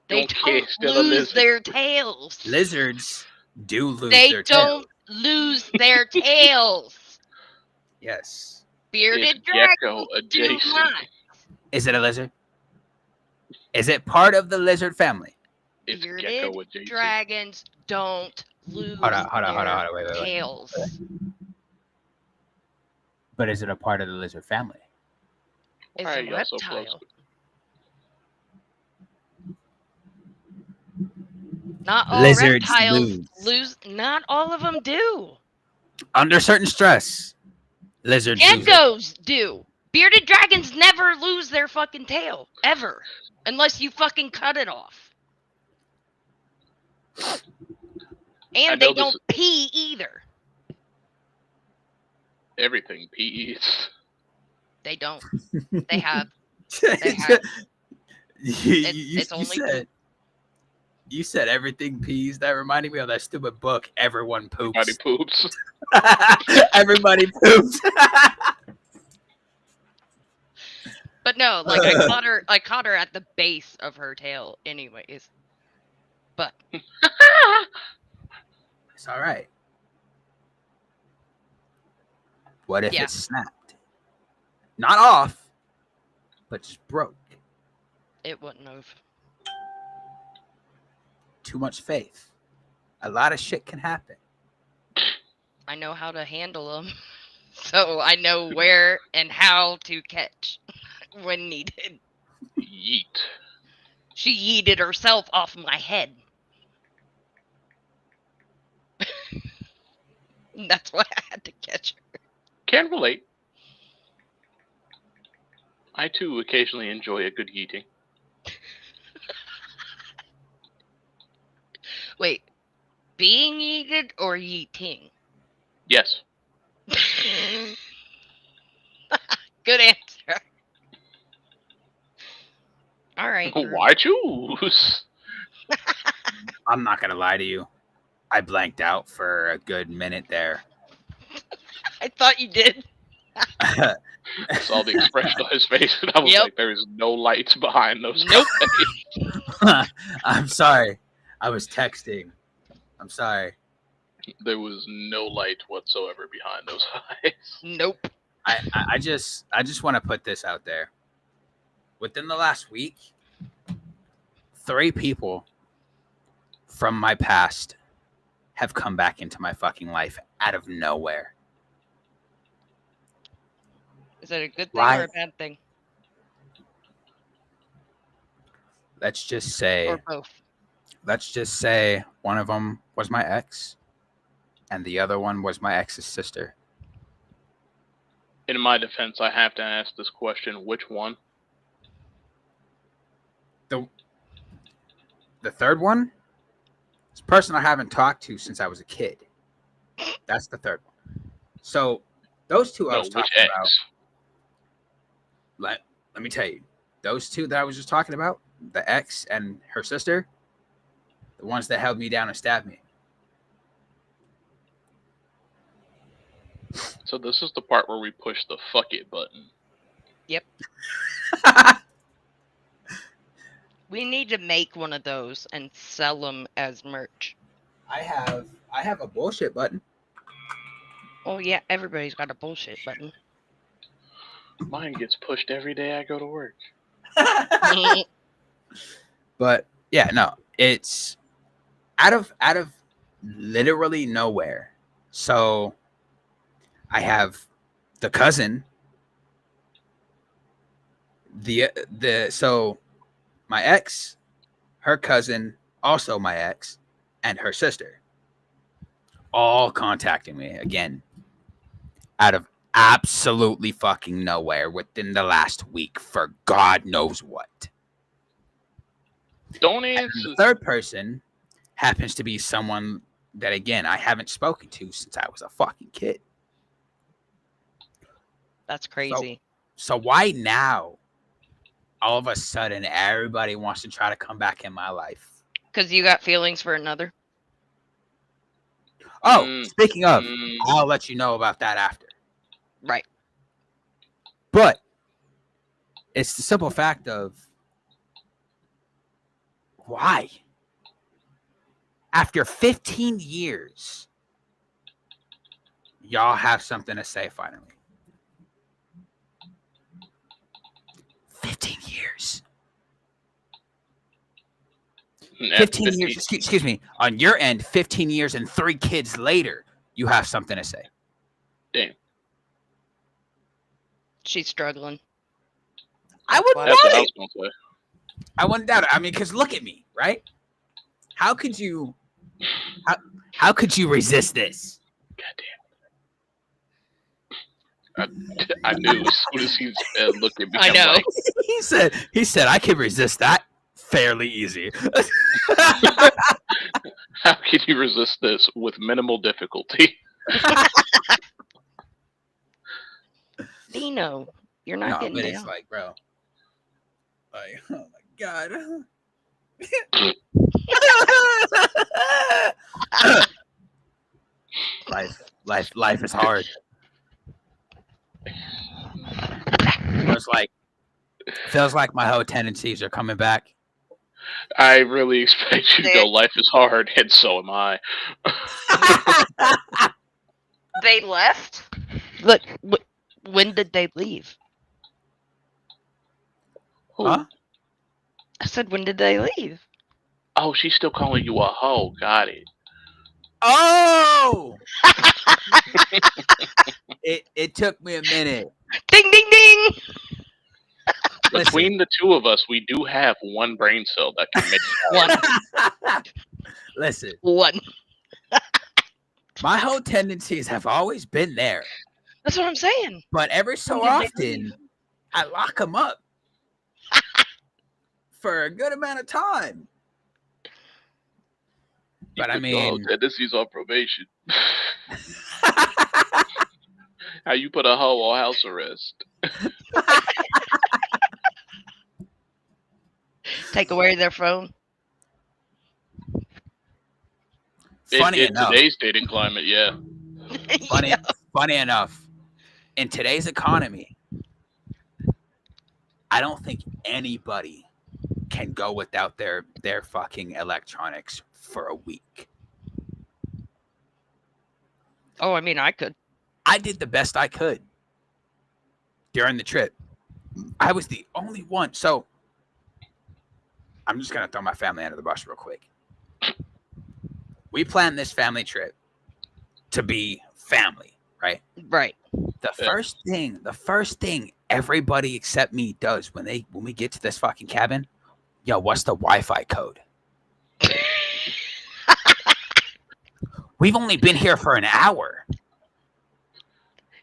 They Don't care, don't still a lose lizard. their tails. Lizards do lose They their don't tails. lose their tails. Yes. Bearded It's gecko dragons do adjacent. not. Is it a lizard? Is it part of the lizard family? It's Bearded gecko adjacent. dragons don't lose Hold on. their Wait. tails. But is it a part of the lizard family? It's Why are a y'all so reptile. close? Not all Lizards reptiles lose. Not all of them do. Under certain stress, lizards lose it. Geckos do. Bearded dragons never lose their fucking tail. Ever. Unless you fucking cut it off. I And know they this- don't pee either. Everything peas. They don't. They have. It's only poop. You said everything peas. That reminded me of that stupid book, Everyone Poops. Everybody poops. Everybody poops. But no, like I caught her at the base of her tail anyways. But It's all right. What if Yeah. it snapped? Not off, but just broke. it wouldn't have. Too much faith. A lot of shit can happen. I know how to handle them. So I know where and how to catch when needed. Yeet. She yeeted herself off my head. That's why I had to catch her. Can relate. I too occasionally enjoy a good yeeting. Wait, being yeeted or yeeting? Yes. Good answer. All right. Drew. Why choose? I'm not gonna lie to you. I blanked out for a good minute there. I thought you did. I saw the expression on his face, and I was Yep. like, "There is no lights behind those." Nope. eyes." I'm sorry. I was texting. I'm sorry. There was no light whatsoever behind those eyes. Nope. I just want to put this out there. Within the last week, 3 people from my past have come back into my fucking life out of nowhere. Is it a good thing Why? or a bad thing? Let's just say Or both? one of them was my ex and the other one was my ex's sister. In my defense, I have to ask this question: which one? The third one is a person I haven't talked to since I was a kid. That's the third one. So those two I No, was which talking about. ex? Let me tell you, those two that I was just talking about, the ex and her sister, the ones that held me down and stabbed me. So this is the part where we push the fuck it button. Yep. We need to make one of those and sell them as merch. I have a bullshit button. Oh yeah, everybody's got a bullshit button. Mine gets pushed every day I go to work. But yeah, no, it's out of literally nowhere. So I have the cousin, so my ex, her cousin, also my ex, and her sister, all contacting me again out of absolutely fucking nowhere within the last week for God knows what. Don't And answer. the third person happens to be someone that, again, I haven't spoken to since I was a fucking kid. That's crazy. So why now, all of a sudden, everybody wants to try to come back in my life? Because you got feelings for another. Oh, speaking of, Mm. I'll let you know about that after. Right. But it's the simple fact of why? After 15 years, y'all have something to say finally. 15 years. 15 years, excuse me, on your end, 15 years and 3 kids later, you have something to say. Damn. She's struggling. I wouldn't That's what doubt I it. was going to say. I wouldn't doubt it. I mean, because look at me, right? How could you resist this? Goddamn. I knew as soon as he looked at me. I I'm know. like, he said I could resist that fairly easy. how can you resist this with minimal difficulty? Dino, you're not No, getting but down. it's like, bro, like, oh my God. Life is hard. Feels like my whole tendencies are coming back. I really expect you to go, life is hard, and so am I. They left? Look, when did they leave? Huh? I said, when did they leave? Oh, she's still calling you a hoe. Got it. Oh! It took me a minute. Ding, ding, ding! Between the two of us, we do have one brain cell that can make One. Listen, One. my whole tendencies have always been there. That's what I'm saying. But every so When did they often, leave? I lock them up for a good amount of time. But I mean, tendencies on probation. How you put a hoe on house arrest? Take away their phone. funny in enough, today's dating climate, yeah. funny enough, in today's economy, I don't think anybody can go without their fucking electronics for a week. Oh, I mean, I could. I did the best I could during the trip. I was the only one. So I'm just going to throw my family under the bus real quick. we planned this family trip to be family, right? Right. The first thing everybody except me does when we get to this fucking cabin, yo, what's the Wi-Fi code? We've only been here for an hour.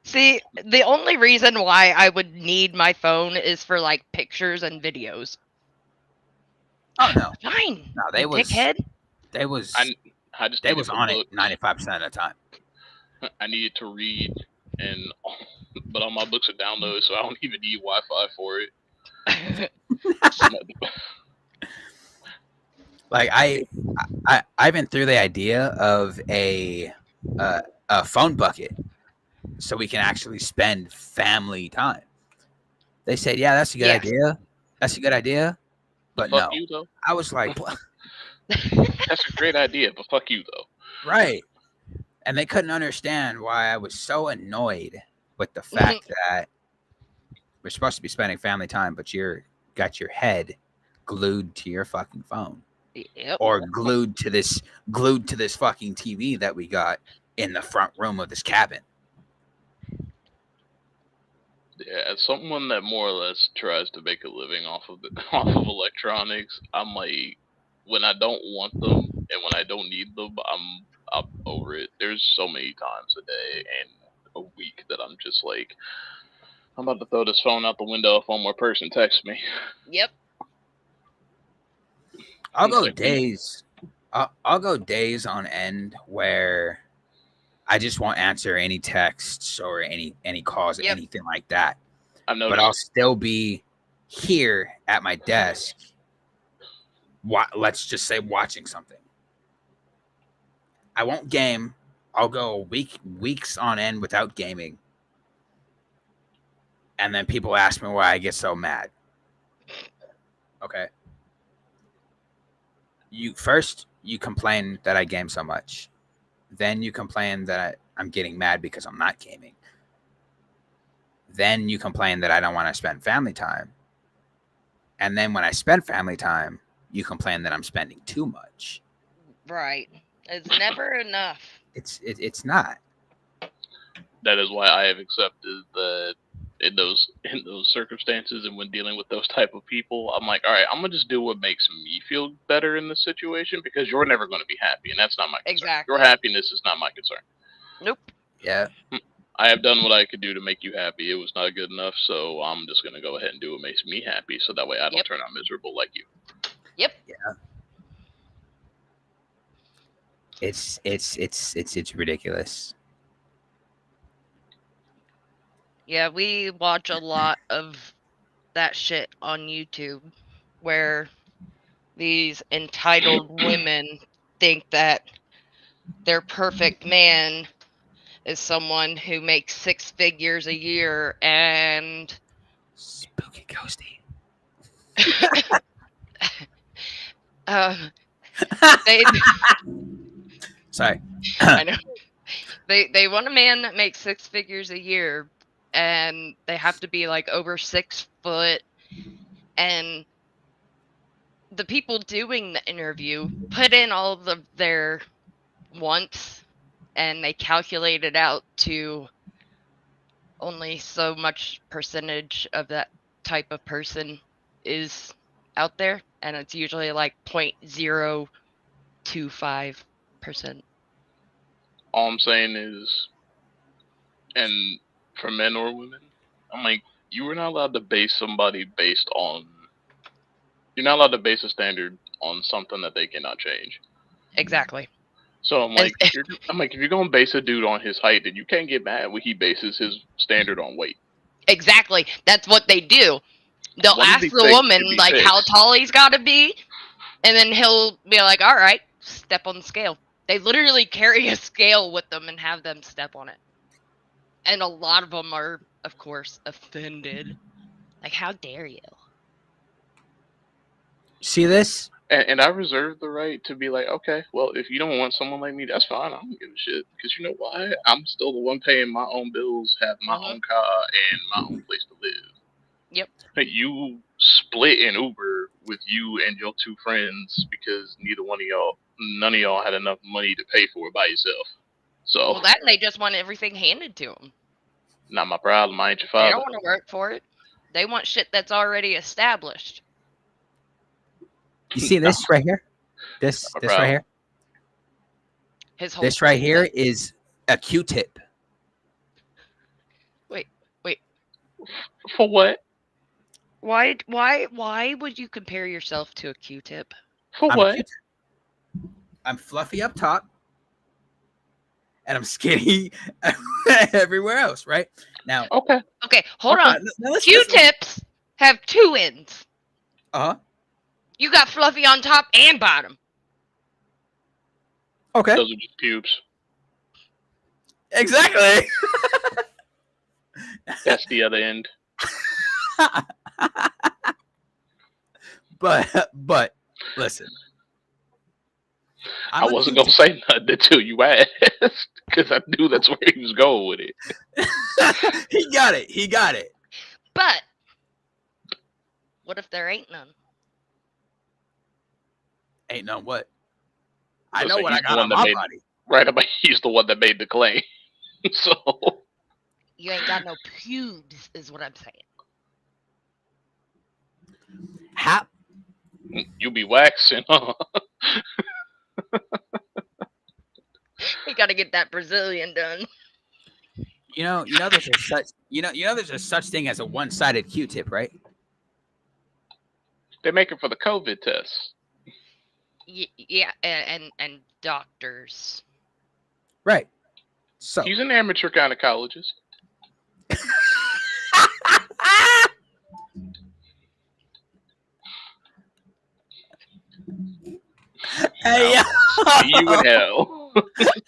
See, the only reason why I would need my phone is for like pictures and videos. Oh no, Fine. no, you dickhead. they was I just they needed was for on it books. 95% of the time. I needed to read, and but all my books are downloaded, so I don't even need Wi-Fi for it. Like I even threw the idea of a phone bucket so we can actually spend family time. They said, yeah, that's a good Yeah. idea. That's a good idea. But fuck no, you though. I was like, what? That's a great idea, but fuck you though. Right. And they couldn't understand why I was so annoyed with the fact that we're supposed to be spending family time, but you're got your head glued to your fucking phone. Yep. Or glued to this fucking TV that we got in the front room of this cabin. Yeah, as someone that more or less tries to make a living off of off of electronics, I'm like, when I don't want them and when I don't need them, I'm over it. There's so many times a day and a week that I'm just like, I'm about to throw this phone out the window if one more person texts me. Yep. I'll It's go like, days. I'll go days on end where I just won't answer any texts or any calls, Yep. anything like that. I've But noticed. I'll still be here at my desk. Let's just say watching something. I won't game. I'll go weeks on end without gaming. And then people ask me why I get so mad. Okay. You complain that I game so much. Then you complain that I'm getting mad because I'm not gaming. Then you complain that I don't want to spend family time. And then when I spend family time, you complain that I'm spending too much. Right. It's never enough. It's not. That is why I have accepted that in those circumstances and when dealing with those type of people, I'm like, all right, I'm gonna just do what makes me feel better in the situation because you're never going to be happy, and that's not my concern. Exactly. Your happiness is not my concern. Nope. Yeah. I have done what I could do to make you happy. It was not good enough, so I'm just gonna go ahead and do what makes me happy, so that way I don't Yep. turn out miserable like you. Yep. Yeah. It's ridiculous. Yeah, we watch a lot of that shit on YouTube where these entitled women think that their perfect man is someone who makes 6 figures a year and Spooky ghosty. they Sorry. I know they want a man that makes 6 figures a year and they have to be like over 6 foot, and the people doing the interview put in all of their wants and they calculate it out to only so much percentage of that type of person is out there, and it's usually like 0.025%. All I'm saying is, and for men or women, I'm like, you are not allowed to base somebody based on. You're not allowed to base a standard on something that they cannot change. Exactly. So I'm like, if you're gonna base a dude on his height, then you can't get mad when he bases his standard on weight. Exactly. That's what they do. They'll One of ask these the things woman should be like how fixed. tall he's got to be, and then he'll be like, "All right, step on the scale." They literally carry a scale with them and have them step on it. And a lot of them are, of course, offended. Like, how dare you? See this? And I reserve the right to be like, okay, well, if you don't want someone like me, that's fine. I don't give a shit. Because you know why? I'm still the one paying my own bills, have my own car, and my own place to live. Yep. You split an Uber with you and your 2 friends because neither one of y'all none of y'all had enough money to pay for it by yourself. So, Well, that and they just want everything handed to them. not my problem. I ain't your They father. don't want to work for it. They want shit that's already established. You see this right here? This Not my right problem. here? His whole This right thing here that- is a Q-tip. Wait. For what? Why would you compare yourself to a Q-tip? For I'm a what? Q-tip. I'm fluffy up top, and I'm skinny everywhere else, right? Now, Okay. Okay, hold Okay. on. now let's- Q-tips have two ends. Uh-huh. You got fluffy on top and bottom. Okay. Those are just pubes. Exactly. That's the other end. But listen. I wasn't gonna say nothing until you asked, because I knew that's where he was going with it. He got it. He got it. But what if there ain't none? Ain't no what. I So know what I he's the got one on that my made- body. Right, but he's the one that made the claim. So You ain't got no pubes, is what I'm saying. How? you be waxing, huh? You got to get that Brazilian done. You know, there's a such, there's a such thing as a one-sided Q-tip, right? They make it for the COVID test. Yeah, and doctors. Right. So. He's an amateur gynecologist. Hey, yo. See you in hell.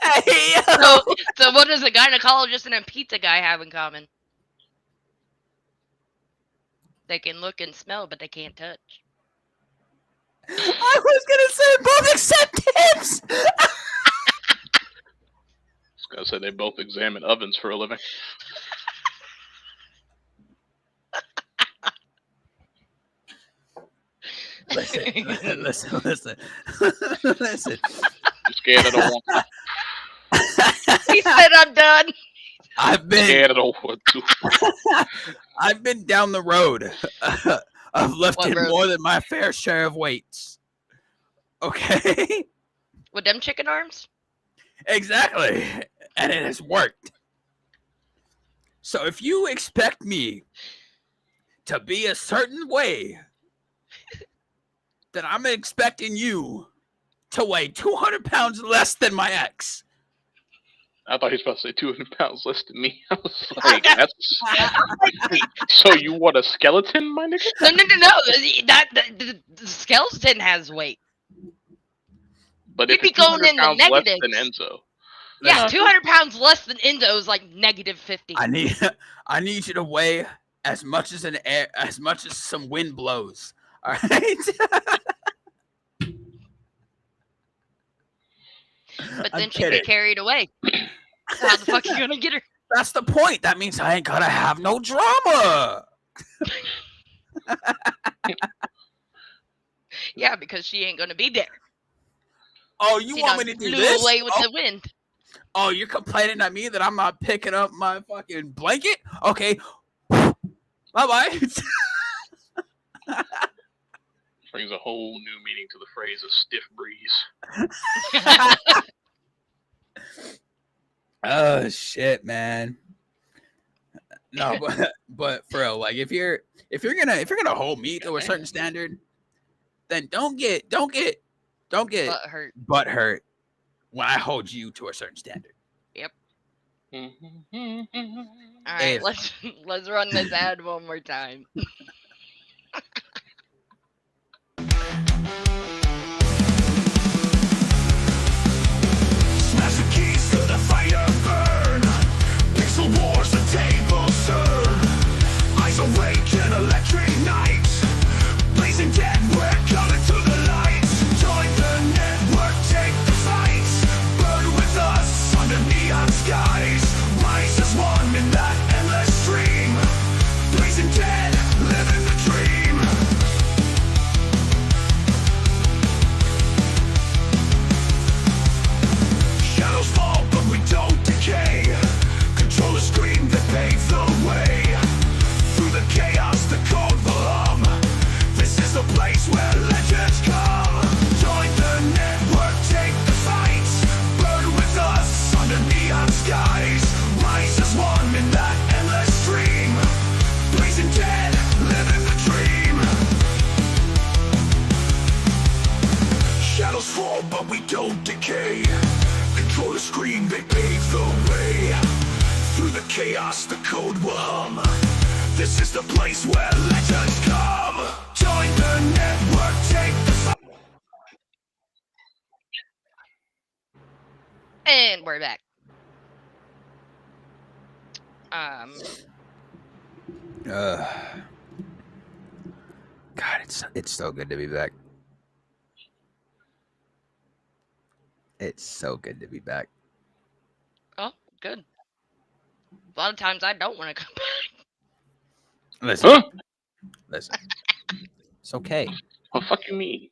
Hey, yo. So what does a gynecologist and a pizza guy have in common? They can look and smell, but they can't touch. I was gonna say both accept tips. I was gonna say they both examine ovens for a living. Listen. Listen. I'm scared I don't want to. He said I'm done. I've been Scared I don't want to. I've been down the road of lifting road? more than my fair share of weights. Okay? With them chicken arms? Exactly. And it has worked. So if you expect me to be a certain way, then I'm expecting you to weigh 200 pounds less than my ex. I thought he was about to say 200 pounds less than me. I was like, that's... Wait, so you want a skeleton, my nigga? No. The skeleton has weight. But You'd if be it's going 200 in the pounds less negatives. than Enzo, Yeah, No. 200 pounds less than Enzo is like negative 50. I need you to weigh as much as some wind blows. All right? But I'm then she'd kidding. get carried away. How the fuck you gonna get her? That's the point. That means I ain't gotta have no drama. Yeah, because she ain't gonna be there. Oh, you She want done me to do flew this? away with Oh, the wind. oh, you're complaining at me that I'm not picking up my fucking blanket? Okay. Bye-bye. brings a whole new meaning to the phrase "a stiff breeze." Oh shit, man. No, but for real, like if you're gonna hold me to a certain standard, then don't get Butt hurt. butt hurt when I hold you to a certain standard. All right, Hey. let's run this ad one more time. Smash the keys to the fire burn. Pixel wars, the tables turn. Eyes awake in electric night. Blazing dead, we're coming to the light. Join the network, take the fight. Burn with us under neon skies. Rise as one in that endless stream. Blazing dead, living chaos, the code will hum. This is the place where legends come. Join the network, take the And we're back. God, it's so good to be back. It's so good to be back. Oh, good. A lot of times I don't want to come back. Listen, Huh? listen. It's okay. What the fuck you mean?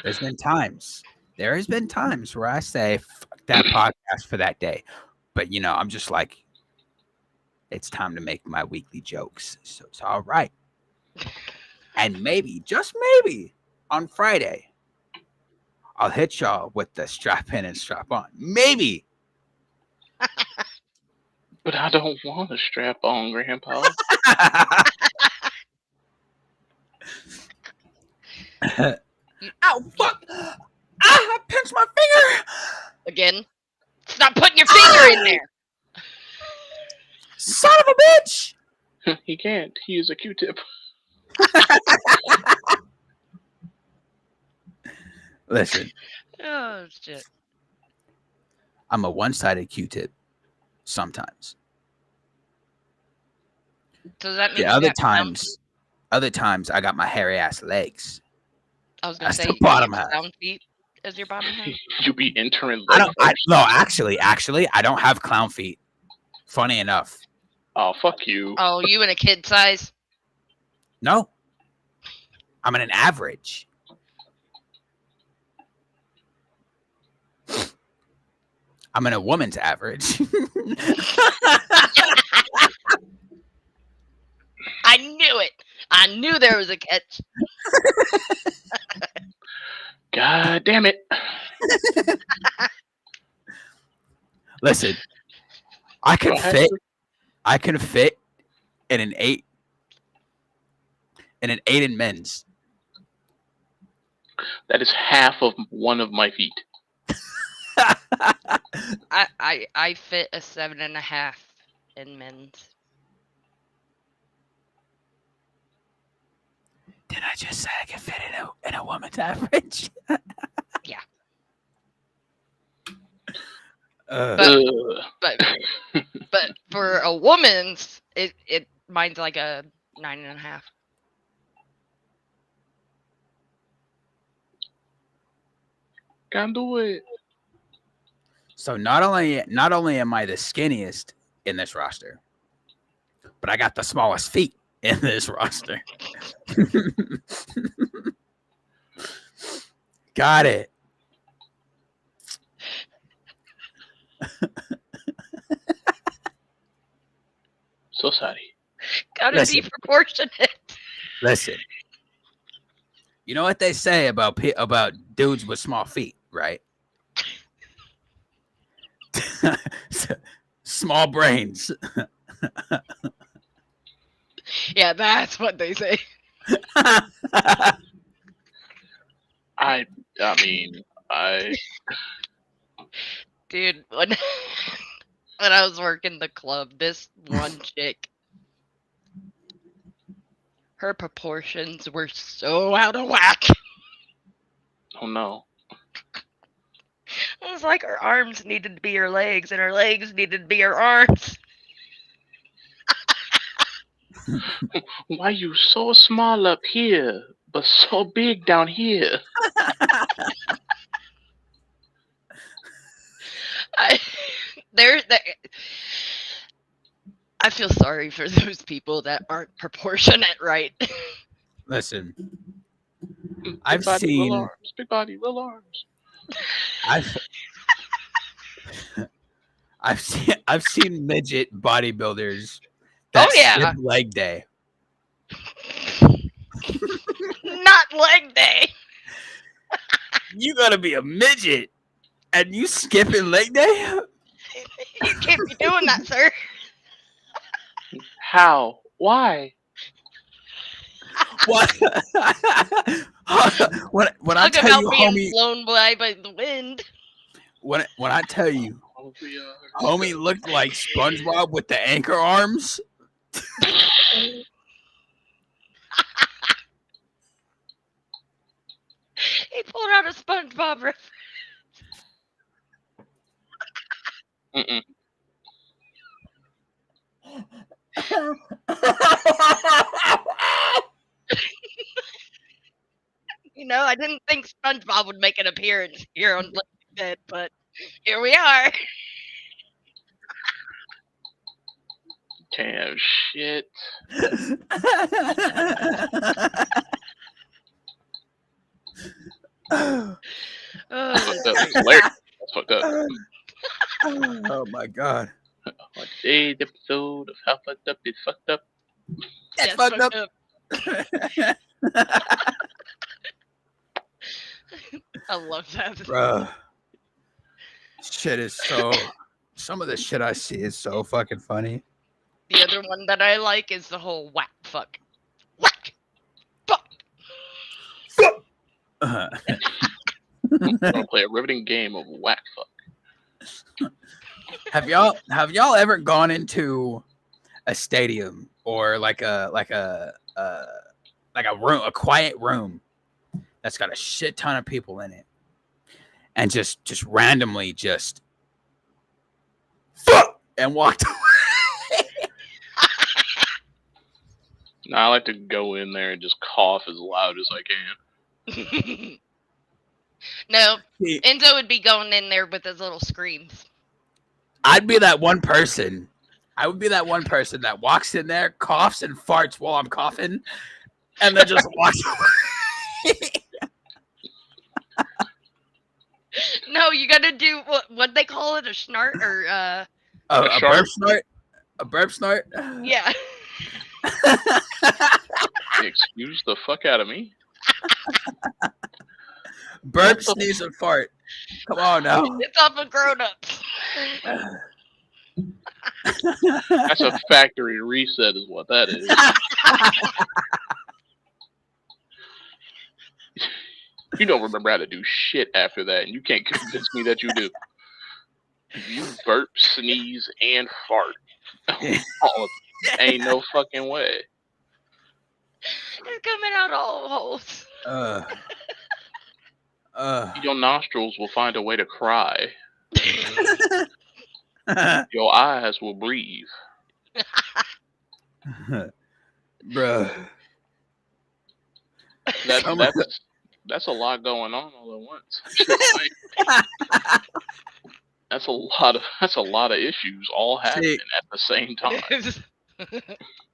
There's been times. There has been times where I say fuck that podcast for that day, but I'm just like, it's time to make my weekly jokes, so it's all right. And maybe, just maybe, on Friday, I'll hit y'all with the strap in and strap on. Maybe. But I don't want a strap on, Grandpa. Ow, fuck! I pinched my finger! Again. Stop putting your finger in there. Son of a bitch! He can't. He used a Q-tip. Listen, Oh, shit. I'm a one-sided Q-tip sometimes. So does that mean The you other got clown- times I got my hairy ass legs. I was going to That's say the bottom you got half. clown feet as your bottom half. You be entering I leg don't. first. No, actually, I don't have clown feet. Funny enough, Oh, fuck you. Oh, you in a kid size? no. I'm in an average. I'm in a woman's average. I knew it. I knew there was a catch. God damn it. Listen, I can Go ahead. fit. I can fit in an 8. In an 8 in men's. That is half of one of my feet. I fit a 7.5 in men's. Did I just say I can fit in a woman's average? Yeah. Ugh. But for a woman's, it mine's like a 9.5. Can't do it. So not only am I the skinniest in this roster, but I got the smallest feet in this roster. Got it. So sorry. Gotta Listen. be proportionate. Listen. You know what they say about dudes with small feet, right? Small brains. Yeah, that's what they say. I mean, Dude, when I was working the club, this one chick, her proportions were so out of whack. oh no. It was like her arms needed to be her legs, and her legs needed to be her arms. Why you so small up here, but so big down here? I feel sorry for those people that aren't proportionate right. Listen, Big I've body, seen- little arms. Big body, little arms. I've seen midget bodybuilders Oh, that yeah. skip leg day. Not leg day. You gotta be a midget and you skipping leg day? You can't be doing that, sir. How? Why? What? when I Talk tell about you, being homie, blown by the wind. when I tell you, Oh, we are. Homie looked like SpongeBob with the anchor arms. He pulled out a SpongeBob reference. Mm-mm. I didn't think SpongeBob would make an appearance here on Blazing Dead, but here we are. Damn shit. Oh, Fucked that's up. great. Larry. That's fucked up. Oh my god. On today's episode of How Fucked Up is Fucked Up. That's That's fucked up. I love that. Bruh. Shit is so. Some of the shit I see is so fucking funny. The other one that I like is the whole whack fuck. Whack fuck. I'm gonna play a riveting game of whack fuck. Have y'all ever gone into a stadium or like a room, a quiet room that's got a shit ton of people in it, and just randomly just fuck and walked away? Now I like to go in there and just cough as loud as I can. No, Enzo would be going in there with his little screams. I'd be that one person. I would be that one person that walks in there, coughs and farts while I'm coughing, and then just walks away. No, you gotta do what they call it, a snort or a burp snort? A burp snort? yeah. Excuse the fuck out of me. Burp, sneeze, and fart. Come on now. It's off of grown-ups. That's a factory reset is what that is. You don't remember how to do shit after that, and you can't convince me that you do. You burp, sneeze, and fart. All of it. Ain't no fucking way. It's coming out all holes. Your nostrils will find a way to cry. Your eyes will breathe. Bruh. That's a lot going on all at once. That's a lot of issues all happening at the same time.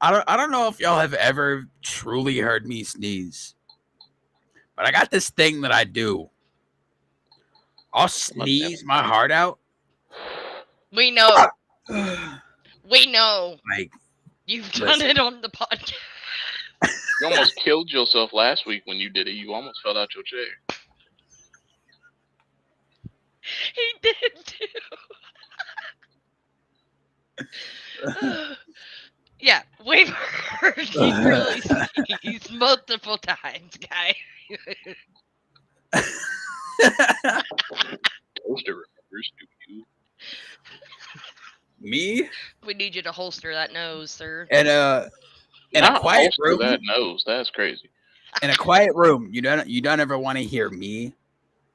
I don't know if y'all have ever truly heard me sneeze, but I got this thing that I do. I'll sneeze my heart out. We know. We know. Like, You've done it on the podcast. You almost killed yourself last week when you did it. You almost fell out your chair. He did too. Yeah, we've heard you really sneeze multiple times, guy. Toaster remembers, do you? me We need you to holster that nose, sir. in a quiet room. That nose, that's crazy. In a quiet room, you don't ever want to hear me,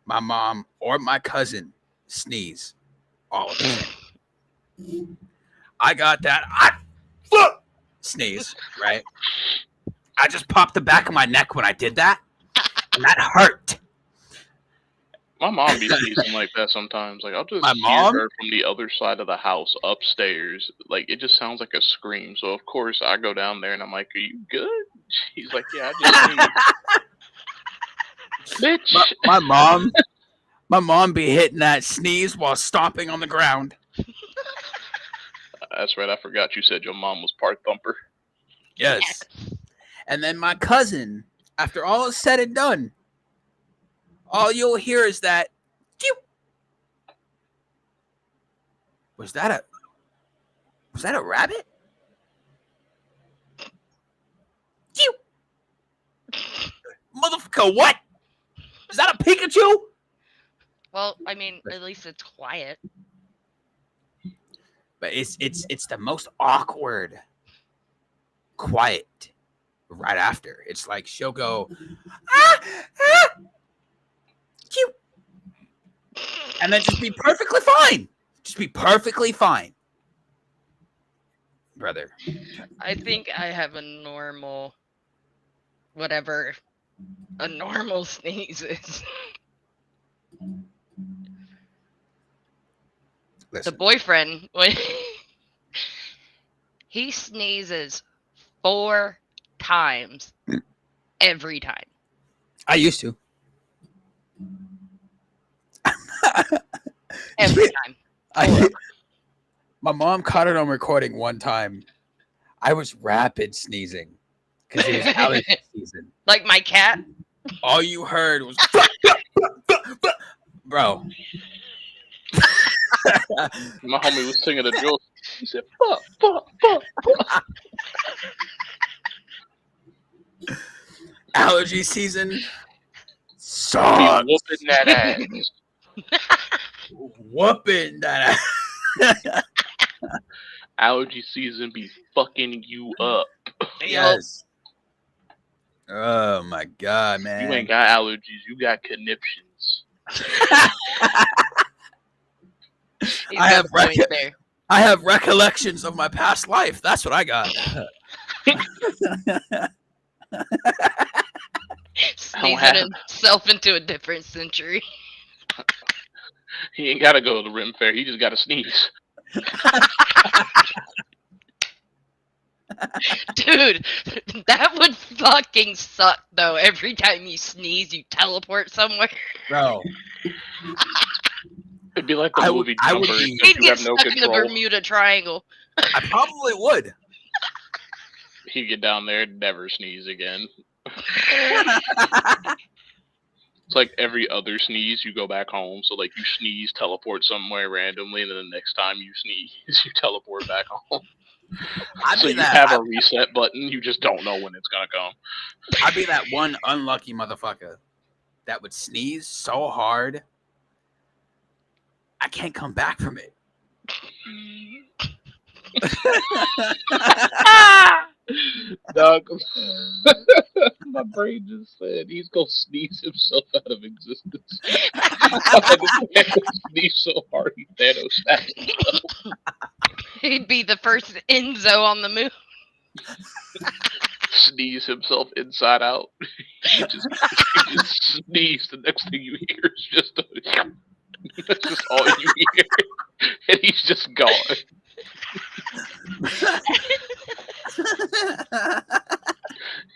my mom, or my cousin sneeze all of the time. I got that sneeze, right? I just popped the back of my neck when I did that, and that hurt. My mom be sneezing like that sometimes. Like I'll just My hear mom? her from the other side of the house upstairs. Like it just sounds like a scream. So of course I go down there and I'm like, "Are you good?" She's like, "Yeah, I just sneezed." Bitch. My mom be hitting that sneeze while stomping on the ground. That's right. I forgot you said your mom was part thumper. Yes. And then my cousin, after all is said and done, all you'll hear is that. Was that a rabbit? Motherfucker, what? Is that a Pikachu? Well, I mean, at least it's quiet. but it's the most awkward, quiet right after. It's like she'll go, ah, ah, cute, and then just be perfectly fine. Just be perfectly fine, brother. I think I have a normal, whatever a normal sneeze is. The Listen, boyfriend, when he sneezes 4 times every time. I used to. Every time. My mom caught it on recording one time. I was rapid sneezing because it was allergy season. Like my cat. All you heard was, bro. My homie was singing a drill. He said, "Fuck, fuck, fuck, fuck." Allergy season Be sucks. whooping that ass. Whooping that ass. Allergy season be fucking you up. Yes. Oh my god, man. You ain't got allergies. You got conniptions. He's I got have a point there. I have recollections of my past life. That's what I got. Sneezing himself into a different century. He ain't gotta go to the Rim Fair. He just gotta sneeze. Dude, that would fucking suck though. Every time you sneeze, you teleport somewhere. Bro, It'd be like the I movie would Jumper. be- He'd You get have no stuck in the control. Bermuda Triangle. I probably would. He'd get down there and never sneeze again. It's like every other sneeze, you go back home. So like you sneeze, teleport somewhere randomly, and then the next time you sneeze, you teleport back home. I'd So be you that. have a reset button. You just don't know when it's gonna come. I'd be that one unlucky motherfucker that would sneeze so hard I can't come back from it. Dog, my brain just said he's gonna sneeze himself out of existence. Sneeze so hard he Thanos snaps. He'd be the first Enzo on the moon. Sneeze himself inside out. He just sneeze. The next thing you hear is just that's just all you hear, and he's just gone.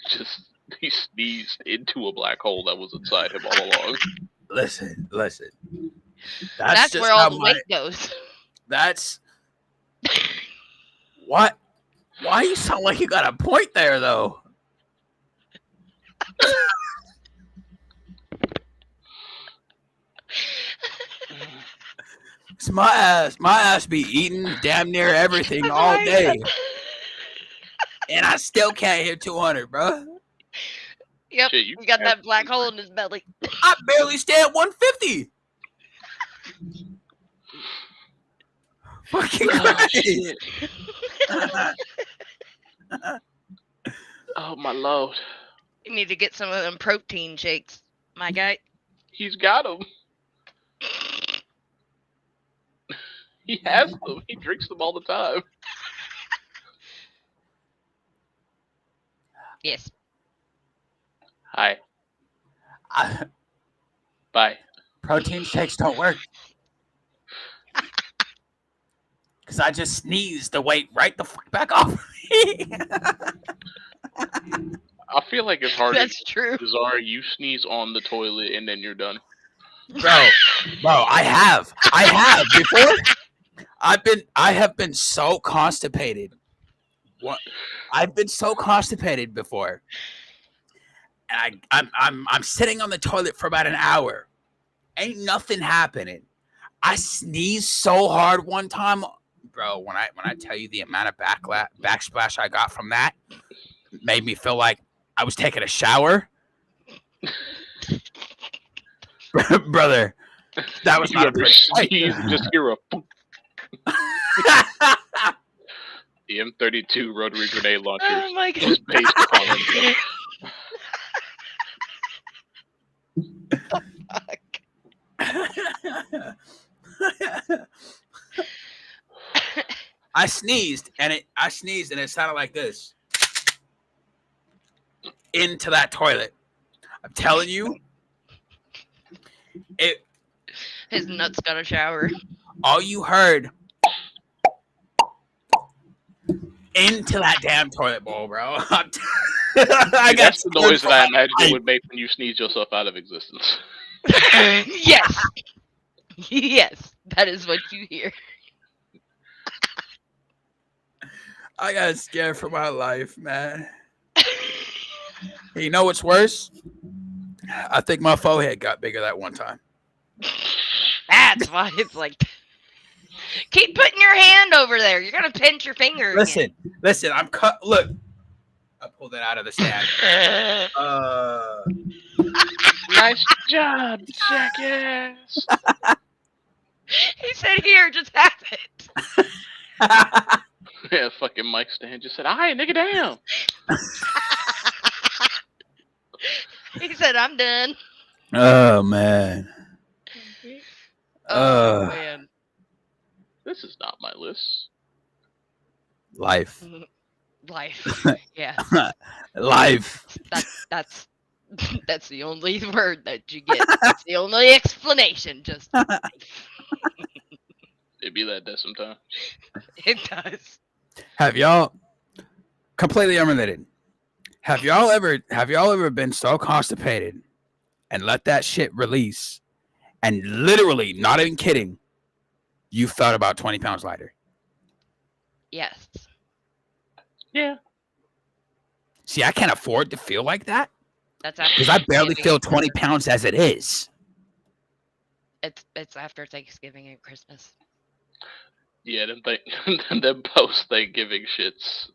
Just he sneezed into a black hole that was inside him all along. Listen. That's just where all how the my- weight goes. That's what. Why you sound like you got a point there, though? It's my ass be eating damn near everything That's all right. day, and I still can't hit 200, bro. Yep, Shit, he got that black hole in his belly. I barely stay at 150. Fucking Christ. Oh my lord, You need to get some of them protein shakes, my guy. he's got them. He has them. He drinks them all the time. Yes. Hi. Bye. Protein shakes don't work. Because I just sneezed the weight right the fuck back off. I feel like it's hard. That's true. Bizarre. You sneeze on the toilet and then you're done. Bro, I have before. I have been so constipated. I've been so constipated before. And I'm sitting on the toilet for about an hour. Ain't nothing happening. I sneezed so hard one time, bro. When I tell you the amount of backsplash I got from that, made me feel like I was taking a shower. Brother, that was You not a ever pretty sight. sneeze and just hear a boom. The M32 rotary grenade launcher Oh my god. is based upon Enzo. I sneezed and it sounded like this. Into that toilet. I'm telling you, it. His nuts got a shower. All you heard into that damn toilet bowl, bro. I See, got that's the noise that I imagine life. it would make when you sneeze yourself out of existence. Yes. Yes. That is what you hear. I got scared for my life, man. Hey, you know what's worse? I think my forehead got bigger that one time. That's why it's like. Keep putting your hand over there. You're gonna pinch your finger. Listen. I'm cut. Look, I pulled that out of the stand. Again. Nice job, jackass. He said, "Here, just have it." Yeah, fucking mic stand just said, "Alright, nigga, damn." He said, "I'm done." Oh man. Oh man. This is not my list. Life. Life. Yeah. Life. That's that's the only word that you get. That's the only explanation. Just life. It be like that sometimes. It does. Have y'all completely unrelated? Have y'all ever been so constipated and let that shit release and literally, not even kidding, you felt about 20 pounds lighter? Yes. Yeah. See, I can't afford to feel like that That's after because I barely Thanksgiving feel and 20 Christmas. pounds as it is. It's after Thanksgiving and Christmas. Yeah, them post Thanksgiving shits.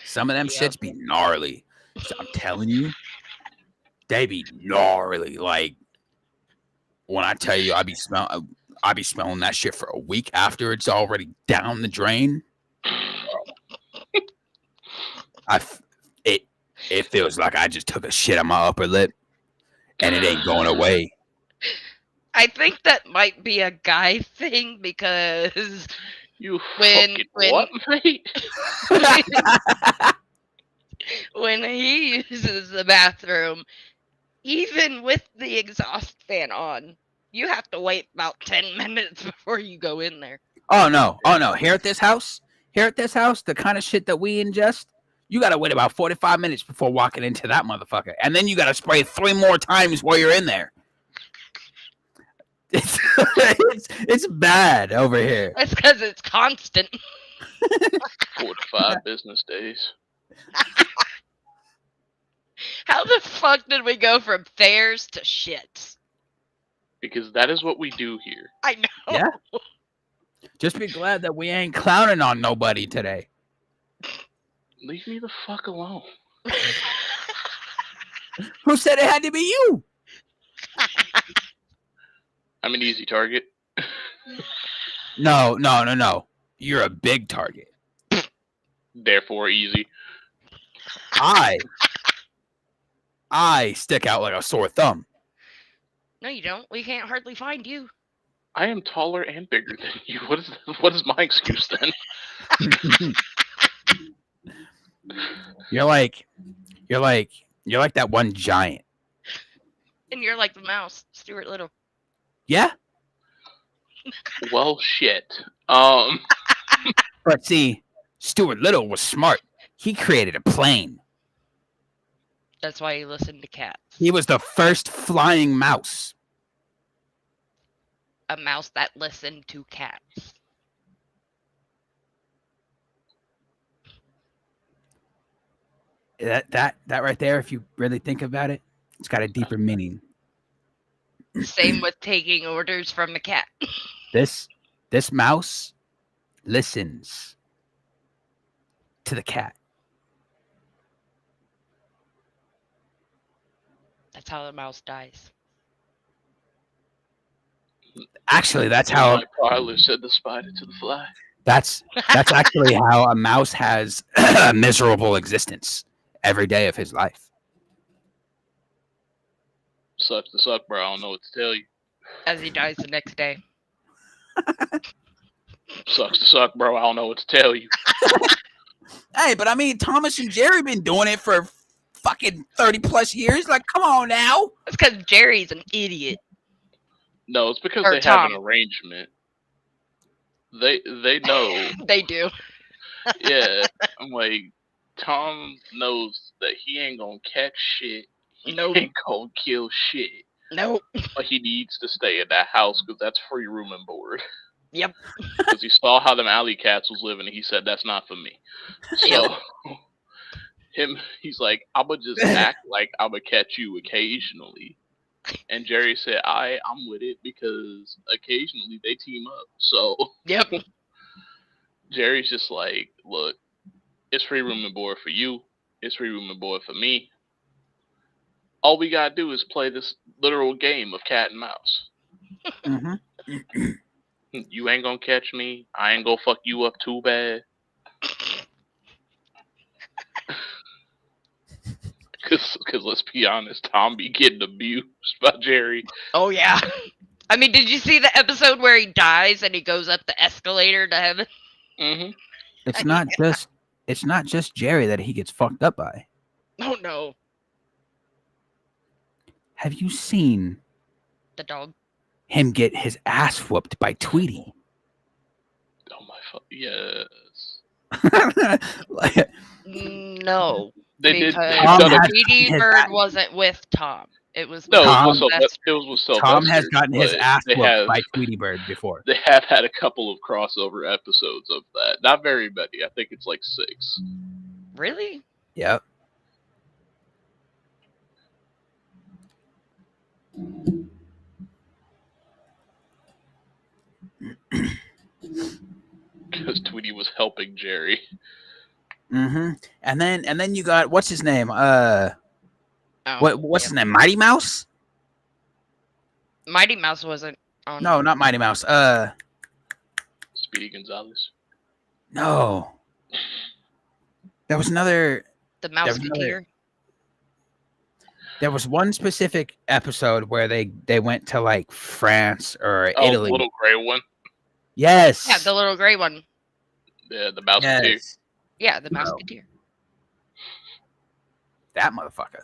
Some of them Yep. shits be gnarly. So I'm telling you, they be gnarly. Like when I tell you, I be smelling that shit for a week after it's already down the drain. It feels like I just took a shit on my upper lip, and it ain't going away. I think that might be a guy thing because You When- fucking when- what, mate? when he uses the bathroom, even with the exhaust fan on, you have to wait about 10 minutes before you go in there. Oh no! Here at this house, the kind of shit that we ingest, you gotta wait about 45 minutes before walking into that motherfucker, and then you gotta spray 3 more times while you're in there. It's bad over here. That's because it's constant. 4 to 5 business days. How the fuck did we go from fairs to shits? Because that is what we do here. I know. Yeah. Just be glad that we ain't clowning on nobody today. Leave me the fuck alone. Who said it had to be you? I'm an easy target. No. You're a big target. Therefore easy. I stick out like a sore thumb. No, you don't. We can't hardly find you. I am taller and bigger than you. What is my excuse then? You're like that one giant. And you're like the mouse, Stuart Little. Yeah? Well, shit. But see, Stuart Little was smart. He created a plane. That's why you listen to cats. He was the first flying mouse. A mouse that listened to cats. That right there, if you really think about it, it's got a deeper meaning. Same with taking orders from a cat. This mouse listens to the cat. That's how the mouse dies. Actually, that's The how night prowler said the spider to the fly. that's actually how a mouse has a miserable existence every day of his life. Sucks to suck, bro. I don't know what to tell you. As he dies the next day. Sucks to suck, bro. I don't know what to tell you. Hey, but I mean, Thomas and Jerry been doing it for fucking 30 plus years. Like, come on now. That's because Jerry's an idiot. No, it's because Or they have an Tom. arrangement. They know. They do. Yeah, I'm like, Tom knows that he ain't gonna catch shit. He Nope. ain't gonna kill shit. Nope. But he needs to stay in that house because that's free room and board. Yep. Because he saw how them alley cats was living, and he said, "That's not for me." So, he's like, "I'ma just act like I'ma catch you occasionally." And Jerry said, I'm with it because occasionally they team up. So Yep. Jerry's just like, look, it's free room and board for you. It's free room and board for me. All we gotta do is play this literal game of cat and mouse. Mm-hmm. You ain't gonna catch me. I ain't gonna fuck you up too bad. Cause let's be honest, Tom be getting abused by Jerry. Oh yeah. I mean, did you see the episode where he dies and he goes up the escalator to heaven? Mm-hmm. It's not just Jerry that he gets fucked up by. Oh no. Have you seen The dog. him get his ass whooped by Tweety? Oh my fuck, yes. Like, No. They did. Because They've Tom done has- a, Tweety his Bird ass- wasn't with Tom. It was no, with Tom- it was with Sylvester. it was with Sylvester. Tom has gotten his but ass they whooped have, by Tweety Bird before. They have had a couple of crossover episodes of that. Not very many. I think it's like 6. Really? Yep. Because Tweety was helping Jerry. Mm-hmm. And then you got what's his name? Oh, What's yeah. his name? Mighty Mouse? Mighty Mouse wasn't on. No, not Mighty Mouse. Speedy Gonzalez. No. There was another. The was another- Mouseketeer. There was one specific episode where they went to like France or Oh, Italy. the little gray one. Yes. Yeah, the little gray one. Yeah, the mouse yes. Yes. Yeah, the Bro. Mouseketeer. That motherfucker.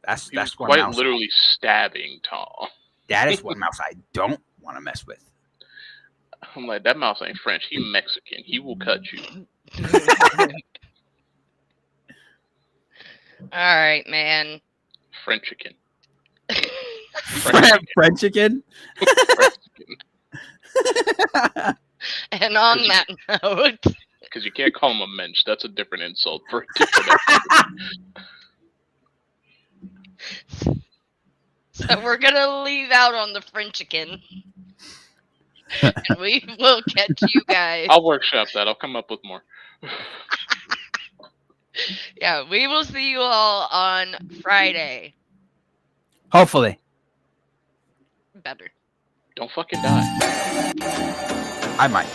He was That's one quite mouse. literally stabbing Tom. That is one mouse I don't want to mess with. I'm like, that mouse ain't French. He Mexican. He will cut you. All right, man. Frenchican. Frenchican? And on that note, because you can't call him a mensch. That's a different insult for a different activity. So we're gonna leave out on the Frenchican. And we will catch you guys. I'll workshop that. I'll come up with more. Yeah, we will see you all on Friday. Hopefully. Better. Don't fucking die. I might.